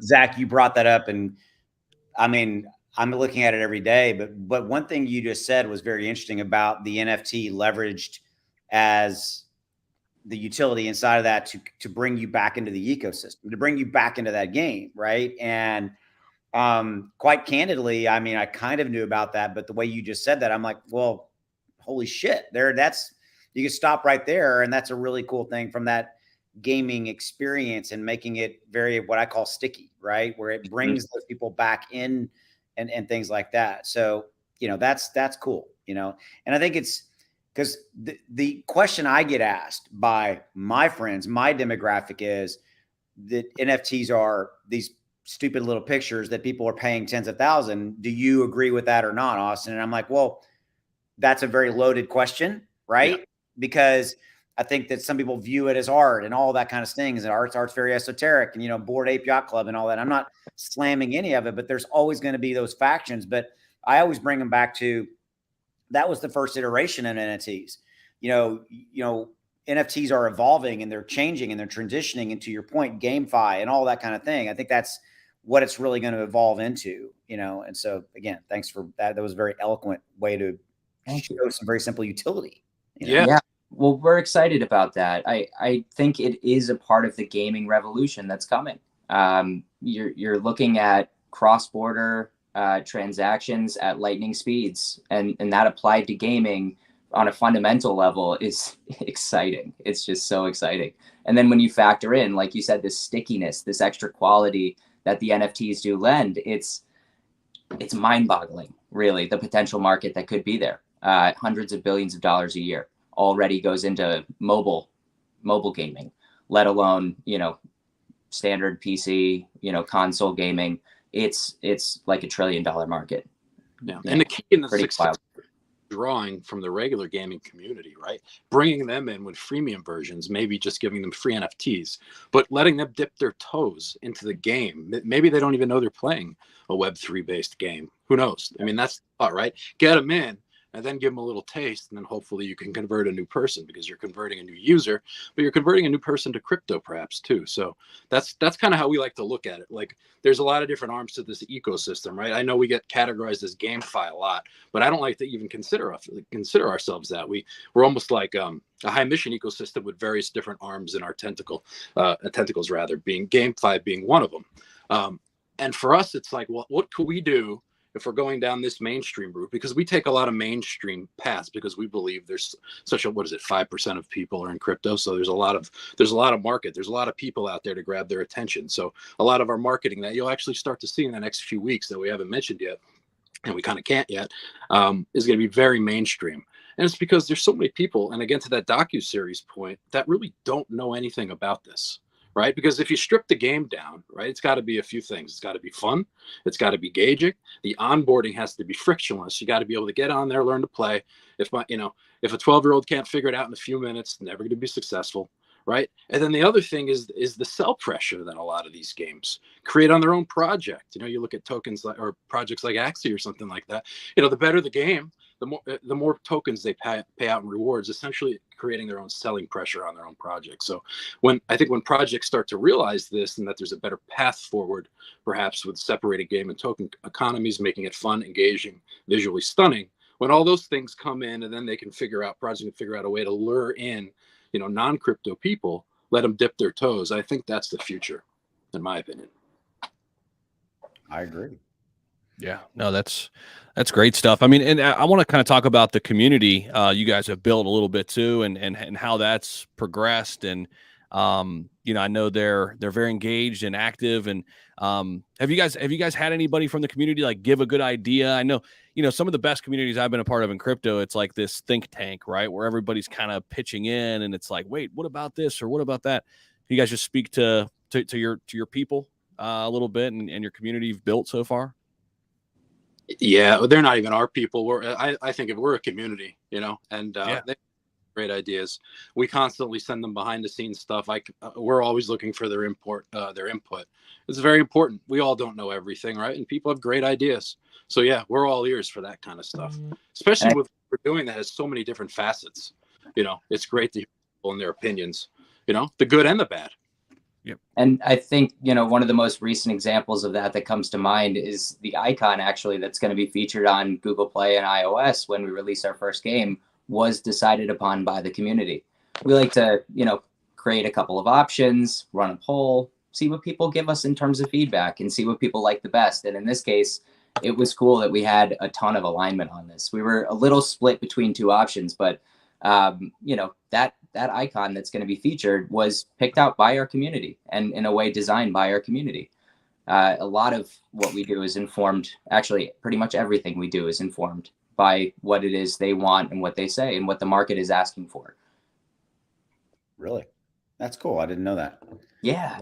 Zach, you brought that up, and I mean, I'm looking at it every day. But one thing you just said was very interesting about the NFT leveraged as the utility inside of that to bring you back into the ecosystem, to bring you back into that game, right? And quite candidly, I mean, I kind of knew about that, but the way you just said that, I'm like, well, holy shit, you can stop right there. And that's a really cool thing from that gaming experience and making it very, what I call sticky, right? Where it brings those people back in and things like that. So, that's cool, and I think because the question I get asked by my friends, my demographic is that NFTs are these stupid little pictures that people are paying tens of thousands. Do you agree with that or not, Austin? And I'm like, well, that's a very loaded question, right? Yeah. Because I think that some people view it as art and all that kind of things. And art's very esoteric, and, you know, Bored Ape Yacht Club and all that. I'm not slamming any of it, but there's always going to be those factions. But I always bring them back to, that was the first iteration in NFTs. You know, NFTs are evolving and they're changing and they're transitioning into, your point, GameFi and all that kind of thing. I think that's what it's really going to evolve into, you know? And so again, thanks for that. That was a very eloquent way to show some very simple utility. You know? Yeah. Well, we're excited about that. I think it is a part of the gaming revolution that's coming. You're looking at cross-border transactions at lightning speeds, and that applied to gaming on a fundamental level is exciting. It's just so exciting. And then when you factor in, like you said, this stickiness, this extra quality that the NFTs do lend, it's mind-boggling, really, the potential market that could be there. Hundreds of billions of dollars a year already goes into mobile gaming, let alone, you know, standard PC, you know, console gaming. It's like $1 trillion market. Yeah. And the key in the success drawing from the regular gaming community, right? Bringing them in with freemium versions, maybe just giving them free NFTs, but letting them dip their toes into the game. Maybe they don't even know they're playing a Web3 based game. Who knows? I mean, that's all right. Get them in, and then give them a little taste, and then hopefully you can convert a new person, because you're converting a new user, but you're converting a new person to crypto perhaps too. So that's kind of how we like to look at it. Like, there's a lot of different arms to this ecosystem, right? I know we get categorized as GameFi a lot, but I don't like to even consider ourselves that. We're almost like a high mission ecosystem with various different arms in our tentacles rather, being GameFi being one of them. And for us, it's like, well, what could we do if we're going down this mainstream route? Because we take a lot of mainstream paths, because we believe there's such a, 5% of people are in crypto. So there's a lot of market. There's a lot of people out there to grab their attention. So a lot of our marketing that you'll actually start to see in the next few weeks that we haven't mentioned yet, and we kind of can't yet, is going to be very mainstream. And it's because there's so many people, and again, to that docu-series point, that really don't know anything about this. Right? Because if you strip the game down, right, it's got to be a few things. It's got to be fun. It's got to be engaging. The onboarding has to be frictionless. You got to be able to get on there, learn to play. If a 12-year-old can't figure it out in a few minutes, never going to be successful, right? And then the other thing is the sell pressure that a lot of these games create on their own project. You know, you look at tokens or projects like Axie or something like that. You know, the better the game, the more tokens they pay out in rewards, essentially creating their own selling pressure on their own project. So when projects start to realize this, and that there's a better path forward, perhaps with separated game and token economies, making it fun, engaging, visually stunning, when all those things come in, and then projects can figure out a way to lure in, you know, non-crypto people, let them dip their toes. I think that's the future, in my opinion. I agree. Yeah, no, that's great stuff. I mean, and I want to kind of talk about the community you guys have built a little bit too, and how that's progressed. And you know, I know they're very engaged and active. And have you guys had anybody from the community like give a good idea? I know, you know, some of the best communities I've been a part of in crypto, it's like this think tank, right, where everybody's kind of pitching in, and it's like, wait, what about this or what about that? You guys just speak to your people a little bit, and your community you've built so far. Yeah, they're not even our people. I think if we're a community, you know, and they have great ideas. We constantly send them behind the scenes stuff. We're always looking for their input. It's very important. We all don't know everything, right? And people have great ideas. So yeah, we're all ears for that kind of stuff, especially with what we're doing that has so many different facets. You know, it's great to hear people and their opinions, you know, the good and the bad. Yep. And I think, you know, one of the most recent examples of that comes to mind is the icon actually that's going to be featured on Google Play and iOS when we release our first game was decided upon by the community. We like to, you know, create a couple of options, run a poll, see what people give us in terms of feedback, and see what people like the best. And in this case, it was cool that we had a ton of alignment on this. We were a little split between two options, but you know, that icon that's going to be featured was picked out by our community, and in a way designed by our community. A lot of what we do is informed, actually pretty much everything we do is informed by what it is they want and what they say and what the market is asking for. Really? That's cool. I didn't know that. Yeah.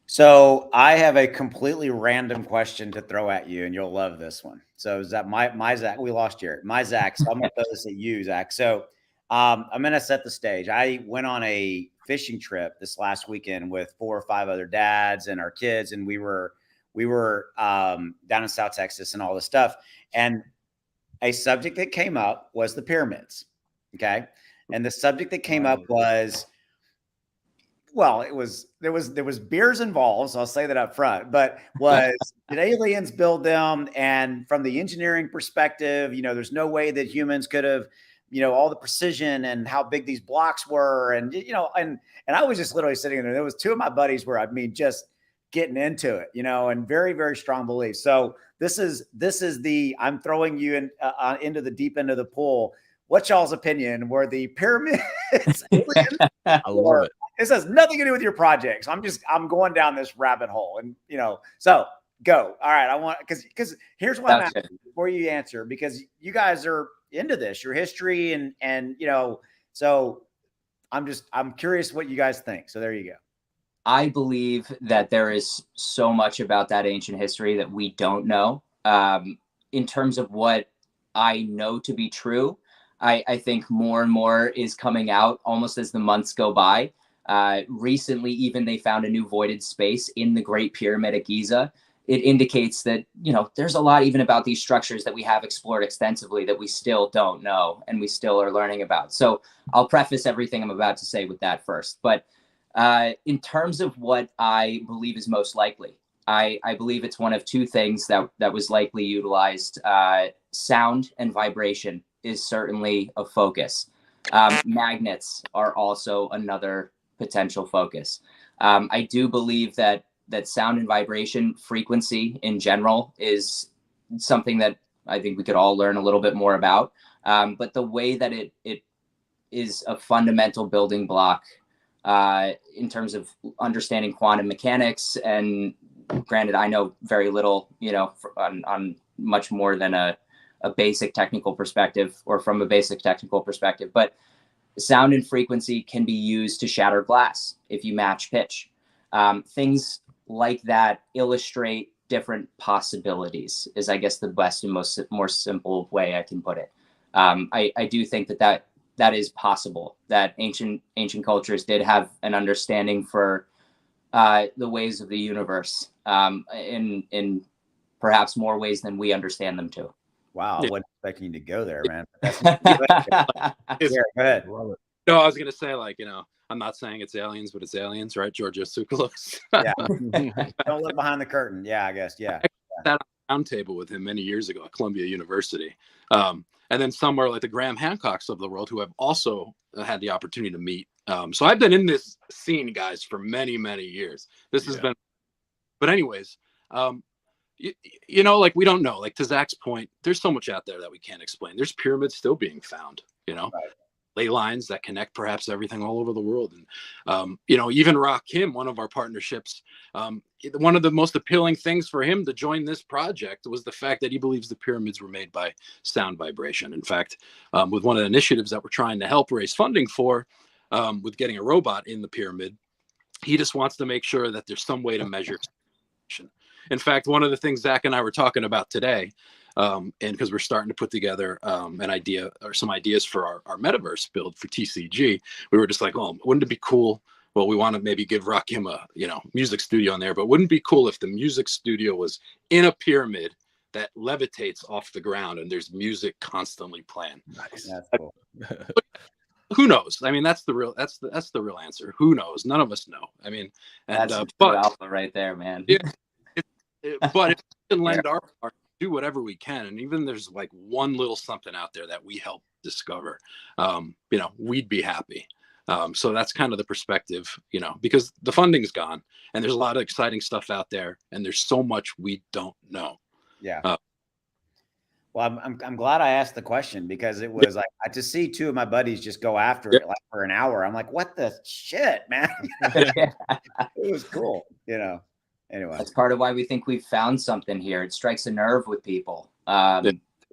So I have a completely random question to throw at you, and you'll love this one. So is that my Zach? We lost Jared. My Zach. So I'm going to throw this at you, Zach. So I'm going to set the stage. I went on a fishing trip this last weekend with 4 or 5 other dads and our kids, and we were down in South Texas and all this stuff. And a subject that came up was the pyramids. Okay, and the subject that came up was, well, there was beers involved, so I'll say that up front, but did aliens build them? And from the engineering perspective, there's no way that humans could have, all the precision and how big these blocks were. And, and I was just literally sitting there. There was 2 of my buddies where, just getting into it, and very, very strong beliefs. So this is I'm throwing you into the deep end of the pool. What's y'all's opinion? Were the pyramids aliens? I love it. This has nothing to do with your projects. I'm going down this rabbit hole, and so go. All right. I want, because here's what I'm asking before you answer, because you guys are into this, your history, and so I'm curious what you guys think. So there you go. I believe that there is so much about that ancient history that we don't know. In terms of what I know to be true, I think more and more is coming out almost as the months go by. Recently, even they found a new voided space in the Great Pyramid at Giza. It indicates that, there's a lot even about these structures that we have explored extensively that we still don't know and we still are learning about. So I'll preface everything I'm about to say with that first. But in terms of what I believe is most likely, I believe it's one of 2 things that was likely utilized. Sound and vibration is certainly a focus. Magnets are also another potential focus. I do believe that sound and vibration frequency in general is something that I think we could all learn a little bit more about. But the way that it is a fundamental building block in terms of understanding quantum mechanics, and granted, I know very little, on much more than a basic technical perspective, or from a basic technical perspective, but sound and frequency can be used to shatter glass if you match pitch. Things like that illustrate different possibilities is, I guess, the best and more simple way I can put it. I do think that is possible, that ancient cultures did have an understanding for the ways of the universe in perhaps more ways than we understand them to. Wow, I wasn't expecting you to go there, man. Yeah, go ahead. No, I was going to say, I'm not saying it's aliens, but it's aliens, right? Georgia Tsoukalos. Yeah. Don't look behind the curtain. Yeah, I guess. Yeah. I sat on a round table with him many years ago at Columbia University. And then somewhere like the Graham Hancocks of the world, who I've also had the opportunity to meet. So I've been in this scene, guys, for many, many years. This has been, but anyways, we don't know, to Zach's point, there's so much out there that we can't explain. There's pyramids still being found, right. Ley lines that connect perhaps everything all over the world. And, even Rock Kim, one of our partnerships, one of the most appealing things for him to join this project was the fact that he believes the pyramids were made by sound vibration. In fact, with one of the initiatives that we're trying to help raise funding for, with getting a robot in the pyramid, he just wants to make sure that there's some way to measure. In fact, one of the things Zach and I were talking about today, and because we're starting to put together an idea or some ideas for our metaverse build for TCG, we were just like, oh, wouldn't it be cool? Well, we want to maybe give Rakim a music studio in there, but wouldn't it be cool if the music studio was in a pyramid that levitates off the ground and there's music constantly playing? Nice. That's cool. Who knows? I mean, that's the real answer. Who knows? None of us know. I mean, and that's alpha right there, man. Yeah. But if we can lend our part, do whatever we can, and even there's one little something out there that we help discover, we'd be happy. So that's kind of the perspective, because the funding's gone and there's a lot of exciting stuff out there, and there's so much we don't know. Yeah. Well, I'm glad I asked the question, because it was to see 2 of my buddies just go after it for an hour. I'm like, what the shit, man? It was cool, Anyway, that's part of why we think we've found something here. It strikes a nerve with people.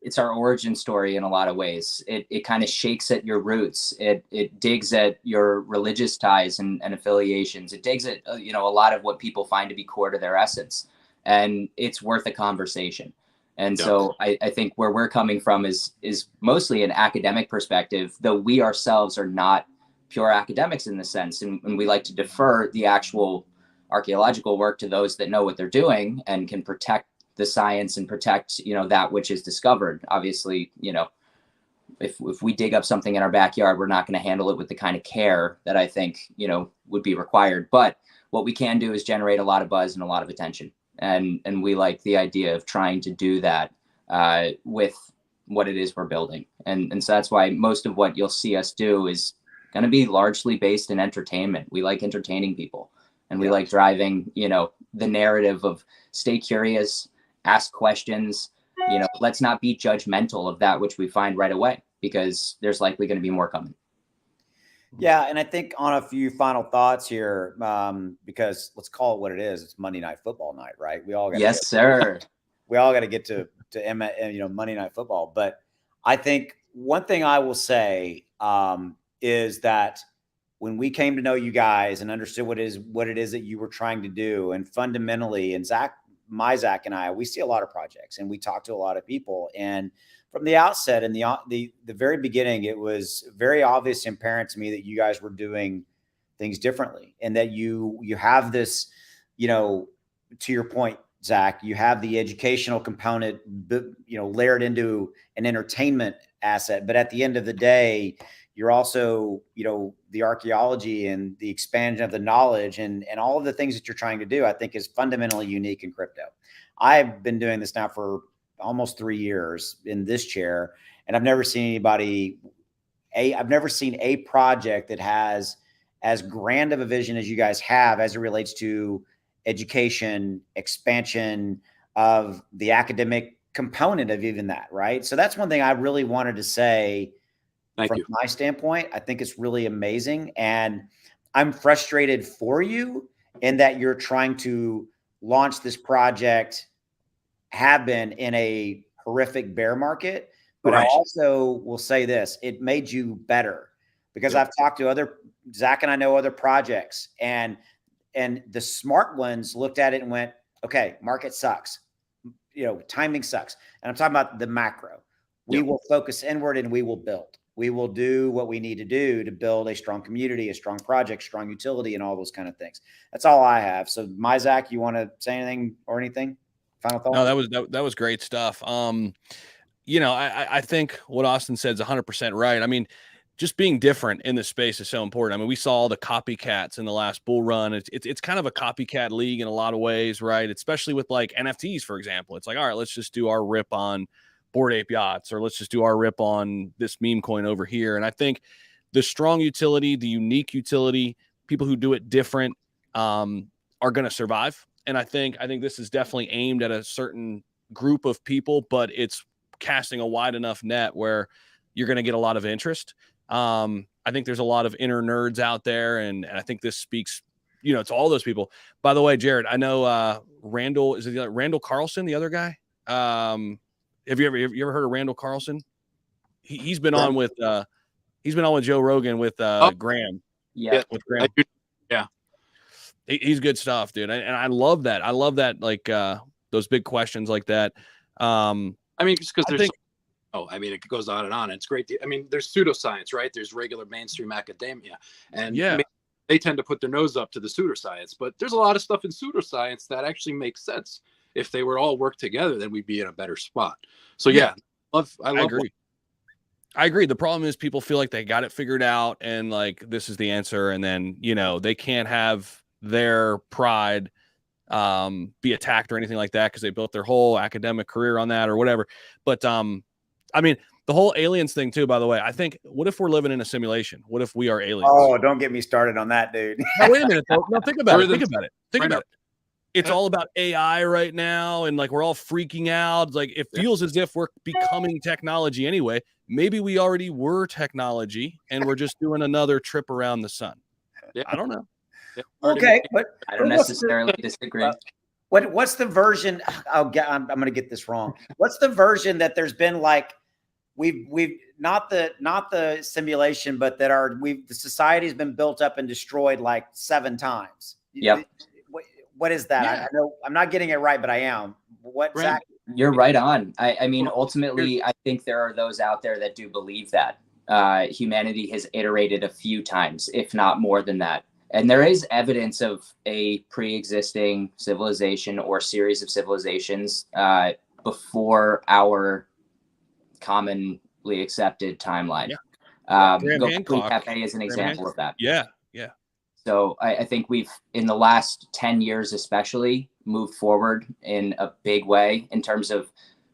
it's our origin story in a lot of ways. It kind of shakes at your roots. It digs at your religious ties and affiliations. It digs at, a lot of what people find to be core to their essence, and it's worth a conversation. And so I think where we're coming from is mostly an academic perspective, though we ourselves are not pure academics in the sense, and we like to defer the actual archaeological work to those that know what they're doing and can protect the science and protect, that which is discovered. Obviously, if we dig up something in our backyard, we're not going to handle it with the kind of care that I think, would be required. But what we can do is generate a lot of buzz and a lot of attention. And we like the idea of trying to do that with what it is we're building. And so that's why most of what you'll see us do is going to be largely based in entertainment. We like entertaining people, and we like driving, the narrative of stay curious, ask questions, let's not be judgmental of that which we find right away, because there's likely going to be more coming. Yeah, and I think on a few final thoughts here, because let's call it what it is. It's Monday Night Football night, right? We all got sir. We all got to get to Monday Night Football. But I think one thing I will say is that when we came to know you guys and understood what it is that you were trying to do, and fundamentally, and Zach and I, we see a lot of projects and we talk to a lot of people, and from the outset and the very beginning, it was very obvious and apparent to me that you guys were doing things differently, and that you have this, to your point, Zach, you have the educational component, layered into an entertainment asset. But at the end of the day, you're also, the archaeology and the expansion of the knowledge and all of the things that you're trying to do, I think is fundamentally unique in crypto. I've been doing this now for almost 3 years in this chair, and I've never seen I've never seen a project that has as grand of a vision as you guys have as it relates to education, expansion of the academic component of even that, right? So that's one thing I really wanted to say. From my standpoint, I think it's really amazing, and I'm frustrated for you in that you're trying to launch this project, have been in a horrific bear market. But I also will say this, it made you better, because I've talked to Zach and I know other projects, and the smart ones looked at it and went, okay, market sucks, timing sucks. And I'm talking about the macro. We will focus inward and we will build. We will do what we need to do to build a strong community, a strong project, strong utility, and all those kind of things. That's all I have. So, Zach, you want to say anything or anything? Final thought? No, that was great stuff. I think what Austin said is 100% right. I mean, just being different in this space is so important. I mean, we saw all the copycats in the last bull run. It's kind of a copycat league in a lot of ways, right? Especially with like NFTs, for example. It's like, all right, let's just do our rip on Bored Ape Yachts, or let's just do our rip on this meme coin over here. And I think the strong utility, the unique utility, people who do it different are going to survive. And I think this is definitely aimed at a certain group of people, but it's casting a wide enough net where you're going to get a lot of interest. I think there's a lot of inner nerds out there, and I think this speaks, to all those people. By the way, Jared, I know Randall Carlson, the other guy. Have you ever heard of Randall Carlson? He's been on with Joe Rogan with Graham. Yeah, with Graham. He's good stuff, dude. And I love that. I love that, like those big questions like that. Just because it goes on and on. It's great. There's pseudoscience, right? There's regular mainstream academia, and they tend to put their nose up to the pseudoscience. But there's a lot of stuff in pseudoscience that actually makes sense. If they were all work together, then we'd be in a better spot. So I agree. The problem is people feel like they got it figured out and like this is the answer, and then they can't have their pride be attacked or anything like that because they built their whole academic career on that or whatever. But the whole aliens thing too, by the way, I think, what if we're living in a simulation? What if we are aliens? Oh, don't get me started on that, dude. No, wait a minute. No, think about it. It's all about AI right now, and like we're all freaking out. Like it feels as if we're becoming technology anyway. Maybe we already were technology, and we're just doing another trip around the sun. I don't know. Okay, but I don't necessarily disagree. What's the version? I'm going to get this wrong. What's the version that there's been like we've not the simulation, but that the society's been built up and destroyed like 7 times. Yep. What is that? Yeah. I know I'm not getting it right, but I am. What, Zach? You're right on. I mean, ultimately, I think there are those out there that do believe that humanity has iterated a few times, if not more than that. And there is evidence of a pre-existing civilization or series of civilizations before our commonly accepted timeline. Yeah. Go Cafe is an example of that. Yeah. So I think we've, in the last 10 years especially, moved forward in a big way in terms of,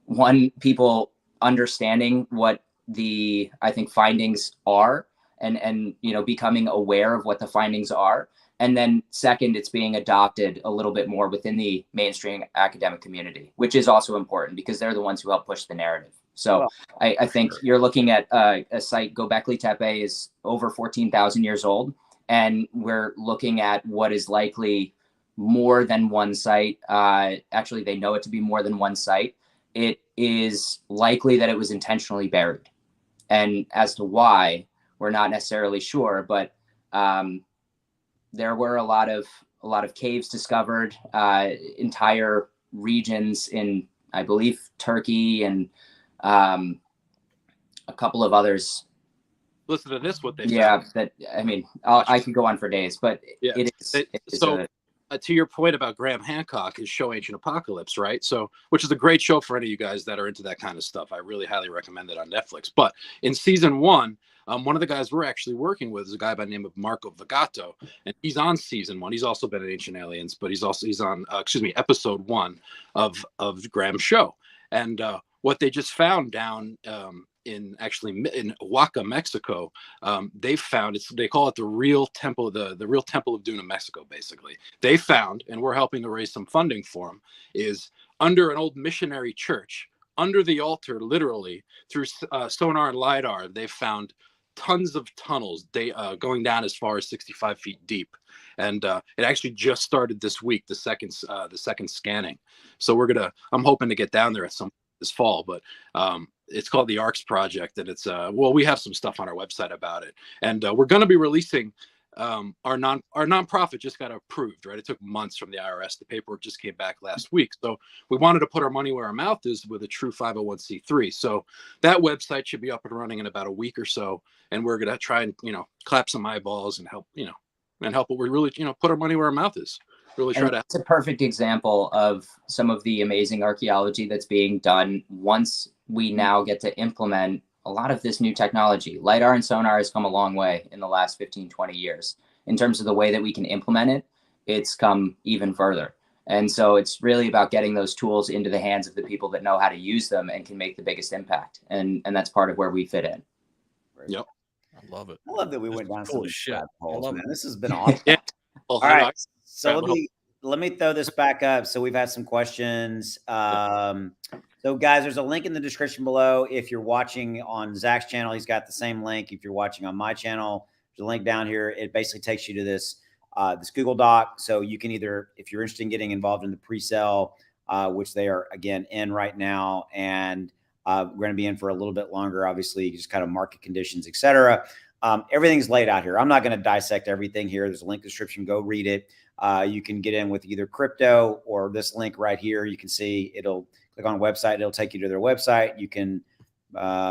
one, people understanding what the, I think, findings are and becoming aware of what the findings are. And then second, it's being adopted a little bit more within the mainstream academic community, which is also important because they're the ones who help push the narrative. So I think you're looking at a site, Göbekli Tepe is over 14,000 years old. And we're looking at what is likely more than one site. Actually, they know it to be more than one site. It is likely that it was intentionally buried. And as to why, we're not necessarily sure, but there were a lot of caves discovered, entire regions in, I believe, Turkey and a couple of others. Listen to this, what they found. That, I mean, I could go on for days, but it is to your point about Graham Hancock, his show Ancient Apocalypse, right? So, which is a great show for any of you guys that are into that kind of stuff. I really highly recommend it on Netflix. But in season 1, one of the guys we're actually working with is a guy by the name of Marco Vagato, and he's on season 1. He's also been in Ancient Aliens, but he's on episode 1 of Graham's show. And what they just found down in Oaxaca, Mexico, they call it the real temple, the real temple of Doom in Mexico. Basically, they found, and we're helping to raise some funding for them, is under an old missionary church, under the altar, literally through sonar and lidar, they found tons of tunnels going down as far as 65 feet deep. And it actually just started this week, the second scanning. So I'm hoping to get down there at some this fall, but it's called the ARCS project, and it's we have some stuff on our website about it, and we're going to be releasing our nonprofit just got approved, right? It took months from the IRS. The paperwork just came back last week, so we wanted to put our money where our mouth is with a true 501c3. So that website should be up and running in about a week or so, and we're going to try and clap some eyeballs and help what we really put our money where our mouth is. Really try to. It's a perfect example of some of the amazing archaeology that's being done once we now get to implement a lot of this new technology. LiDAR and sonar has come a long way in the last 15, 20 years. In terms of the way that we can implement it, it's come even further. And so it's really about getting those tools into the hands of the people that know how to use them and can make the biggest impact. And that's part of where we fit in. Yep. I love it. I love that we went down some shit. holes, man. This has been awesome. Yeah. All right. So let me throw this back up. So we've had some questions. So guys, there's a link in the description below. If you're watching on Zach's channel, he's got the same link. If you're watching on my channel, there's a link down here. It basically takes you to this Google Doc. So you can either, if you're interested in getting involved in the pre-sale, which they are again in right now, and we're going to be in for a little bit longer, obviously, just kind of market conditions, etc. Everything's laid out here. I'm not going to dissect everything here. There's a link description. Go read it. You can get in with either crypto or this link right here. You can see it'll click on a website. It'll take you to their website. You can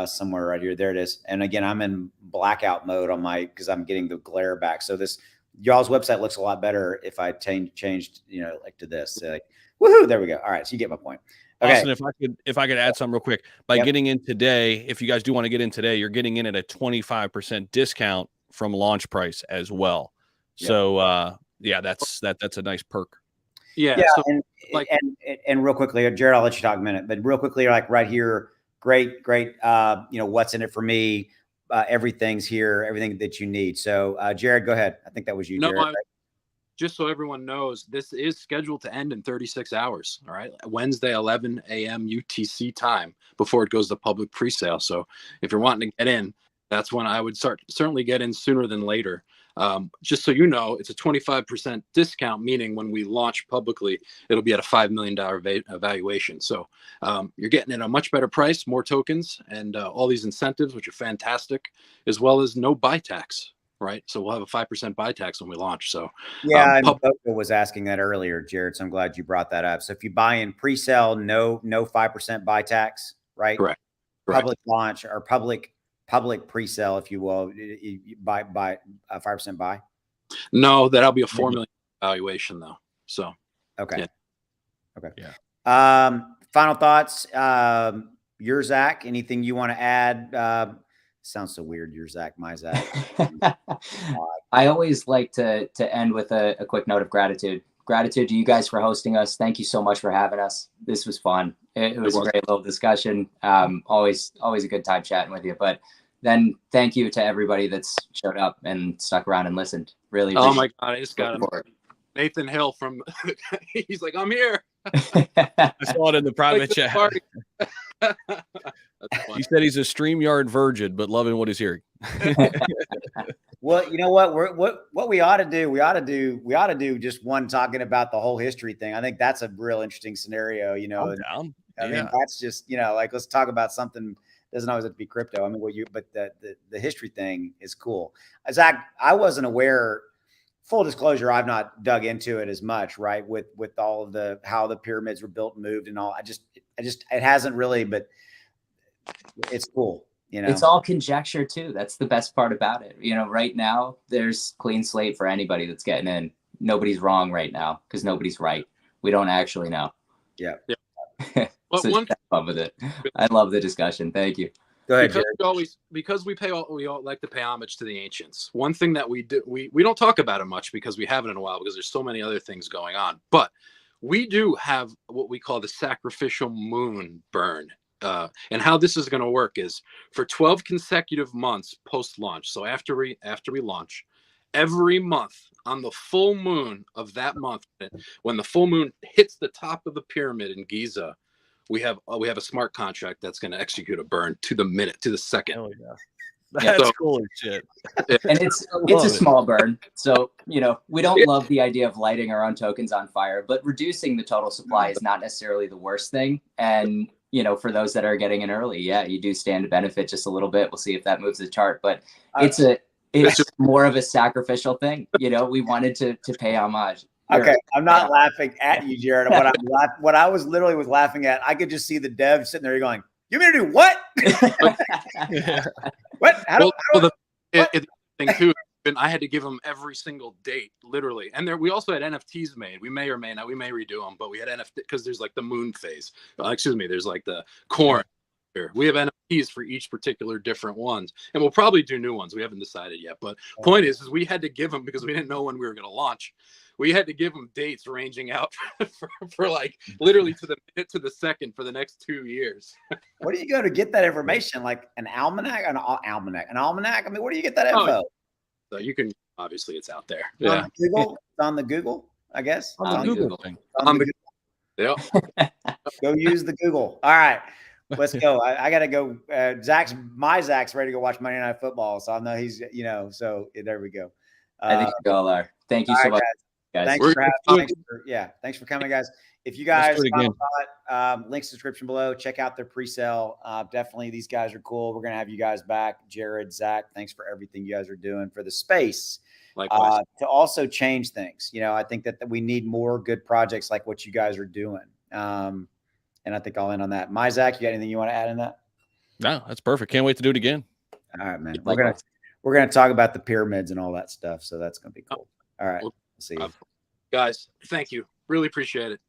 somewhere right here. There it is. And again, I'm in blackout mode on because I'm getting the glare back. So this y'all's website looks a lot better if I changed, like to this. Like, woohoo! There we go. All right, so you get my point. Okay. Austin, if I could add something real quick, by getting in today, if you guys do want to get in today, you're getting in at a 25% discount from launch price as well. Yep. So that's a nice perk. Yeah. So, and real quickly, Jared, I'll let you talk in a minute, but real quickly, like right here, great. What's in it for me? Everything's here, everything that you need. So Jared, go ahead. I think that was you, Jared. Right? Just so everyone knows, this is scheduled to end in 36 hours. All right. Wednesday, 11 a.m. UTC time before it goes to public pre-sale. So if you're wanting to get in, that's when I would certainly get in sooner than later. Just so you know, it's a 25% discount, meaning when we launch publicly, it'll be at a $5 million valuation. So you're getting in a much better price, more tokens, and all these incentives, which are fantastic, as well as no buy tax. Right, so we'll have a 5% buy tax when we launch. So yeah, and Boca was asking that earlier, Jared. So I'm glad you brought that up. So if you buy in pre-sale, no 5% buy tax, right? Correct. Public launch or public pre-sale, if you will, you buy a 5% buy. No, that'll be a $4 million valuation though. So okay, yeah. Okay, yeah. Final thoughts. Your Zach, anything you want to add? Sounds so weird. Your Zach, my Zach. I always like to end with a quick note of gratitude. Gratitude to you guys for hosting us. Thank you so much for having us. This was fun. It was a great little discussion. Always a good time chatting with you. But then thank you to everybody that's showed up and stuck around and listened. Really. Oh my God, I just got him. Nathan Hill from. He's like, I'm here. I saw it in the private chat. He said he's a StreamYard virgin, but loving what he's hearing. Well, you know what? What we ought to do? We ought to do just one talking about the whole history thing. I think that's a real interesting scenario. You know, I mean, that's just, you know, like, let's talk about something. Doesn't always have to be crypto. I mean, but the history thing is cool. Zach, I wasn't aware. Full disclosure, I've not dug into it as much, right? With all of how the pyramids were built and moved and all. It hasn't really, but it's cool. You know, it's all conjecture too. That's the best part about it. You know, right now there's clean slate for anybody that's getting in. Nobody's wrong right now because nobody's right. We don't actually know. Yeah. Well, so fun with it. I love the discussion. Thank you. Go ahead, because we all like to pay homage to the ancients. One thing that we do, we don't talk about it much because we haven't in a while because there's so many other things going on. But we do have what we call the sacrificial moon burn. And how this is going to work is for 12 consecutive months post-launch. So after we launch, every month on the full moon of that month, when the full moon hits the top of the pyramid in Giza, we have a smart contract that's going to execute a burn to the minute, to the second. Hell yeah. That's cool as shit. And it's a small burn. So, you know, we don't love the idea of lighting our own tokens on fire, but reducing the total supply is not necessarily the worst thing. And, you know, for those that are getting in early, yeah, you do stand to benefit just a little bit. We'll see if that moves the chart, but it's more of a sacrificial thing. You know, we wanted to pay homage. Okay, I'm not laughing at you, Jared. What I was literally laughing at, I could just see the dev sitting there going, "You mean to do what? What? The thing too, I had to give them every single date, literally. And we also had NFTs made. We may or may not, we may redo them, but we had NFT because there's like the moon phase. There's like the corn. We have NFTs for each particular different ones, and we'll probably do new ones. We haven't decided yet, but point is we had to give them because we didn't know when we were going to launch. We had to give them dates ranging out for like literally to the minute to the second for the next 2 years. Where do you go to get that information? Like an almanac? An almanac? I mean, where do you get that info? So you can, obviously it's out there. Yeah. On the Google, I guess. On the Google thing. On the Google. Yeah. Go use the Google. All right. Let's go. I got to go. Zach's ready to go watch Monday Night Football. So I know he's, you know, so there we go. I think you all are. Thank you so much. Thanks for coming, guys. If you guys links description below, check out their pre-sale. Definitely, these guys are cool. We're gonna have you guys back. Jared, Zach, thanks for everything you guys are doing for the space. Likewise. To also change things. You know, I think that we need more good projects like what you guys are doing. And I think I'll end on that. Zach, you got anything you want to add in that? No, that's perfect. Can't wait to do it again. All right, man. We're gonna talk about the pyramids and all that stuff. So that's gonna be cool. All right. We'll see you. Guys, thank you. Really appreciate it.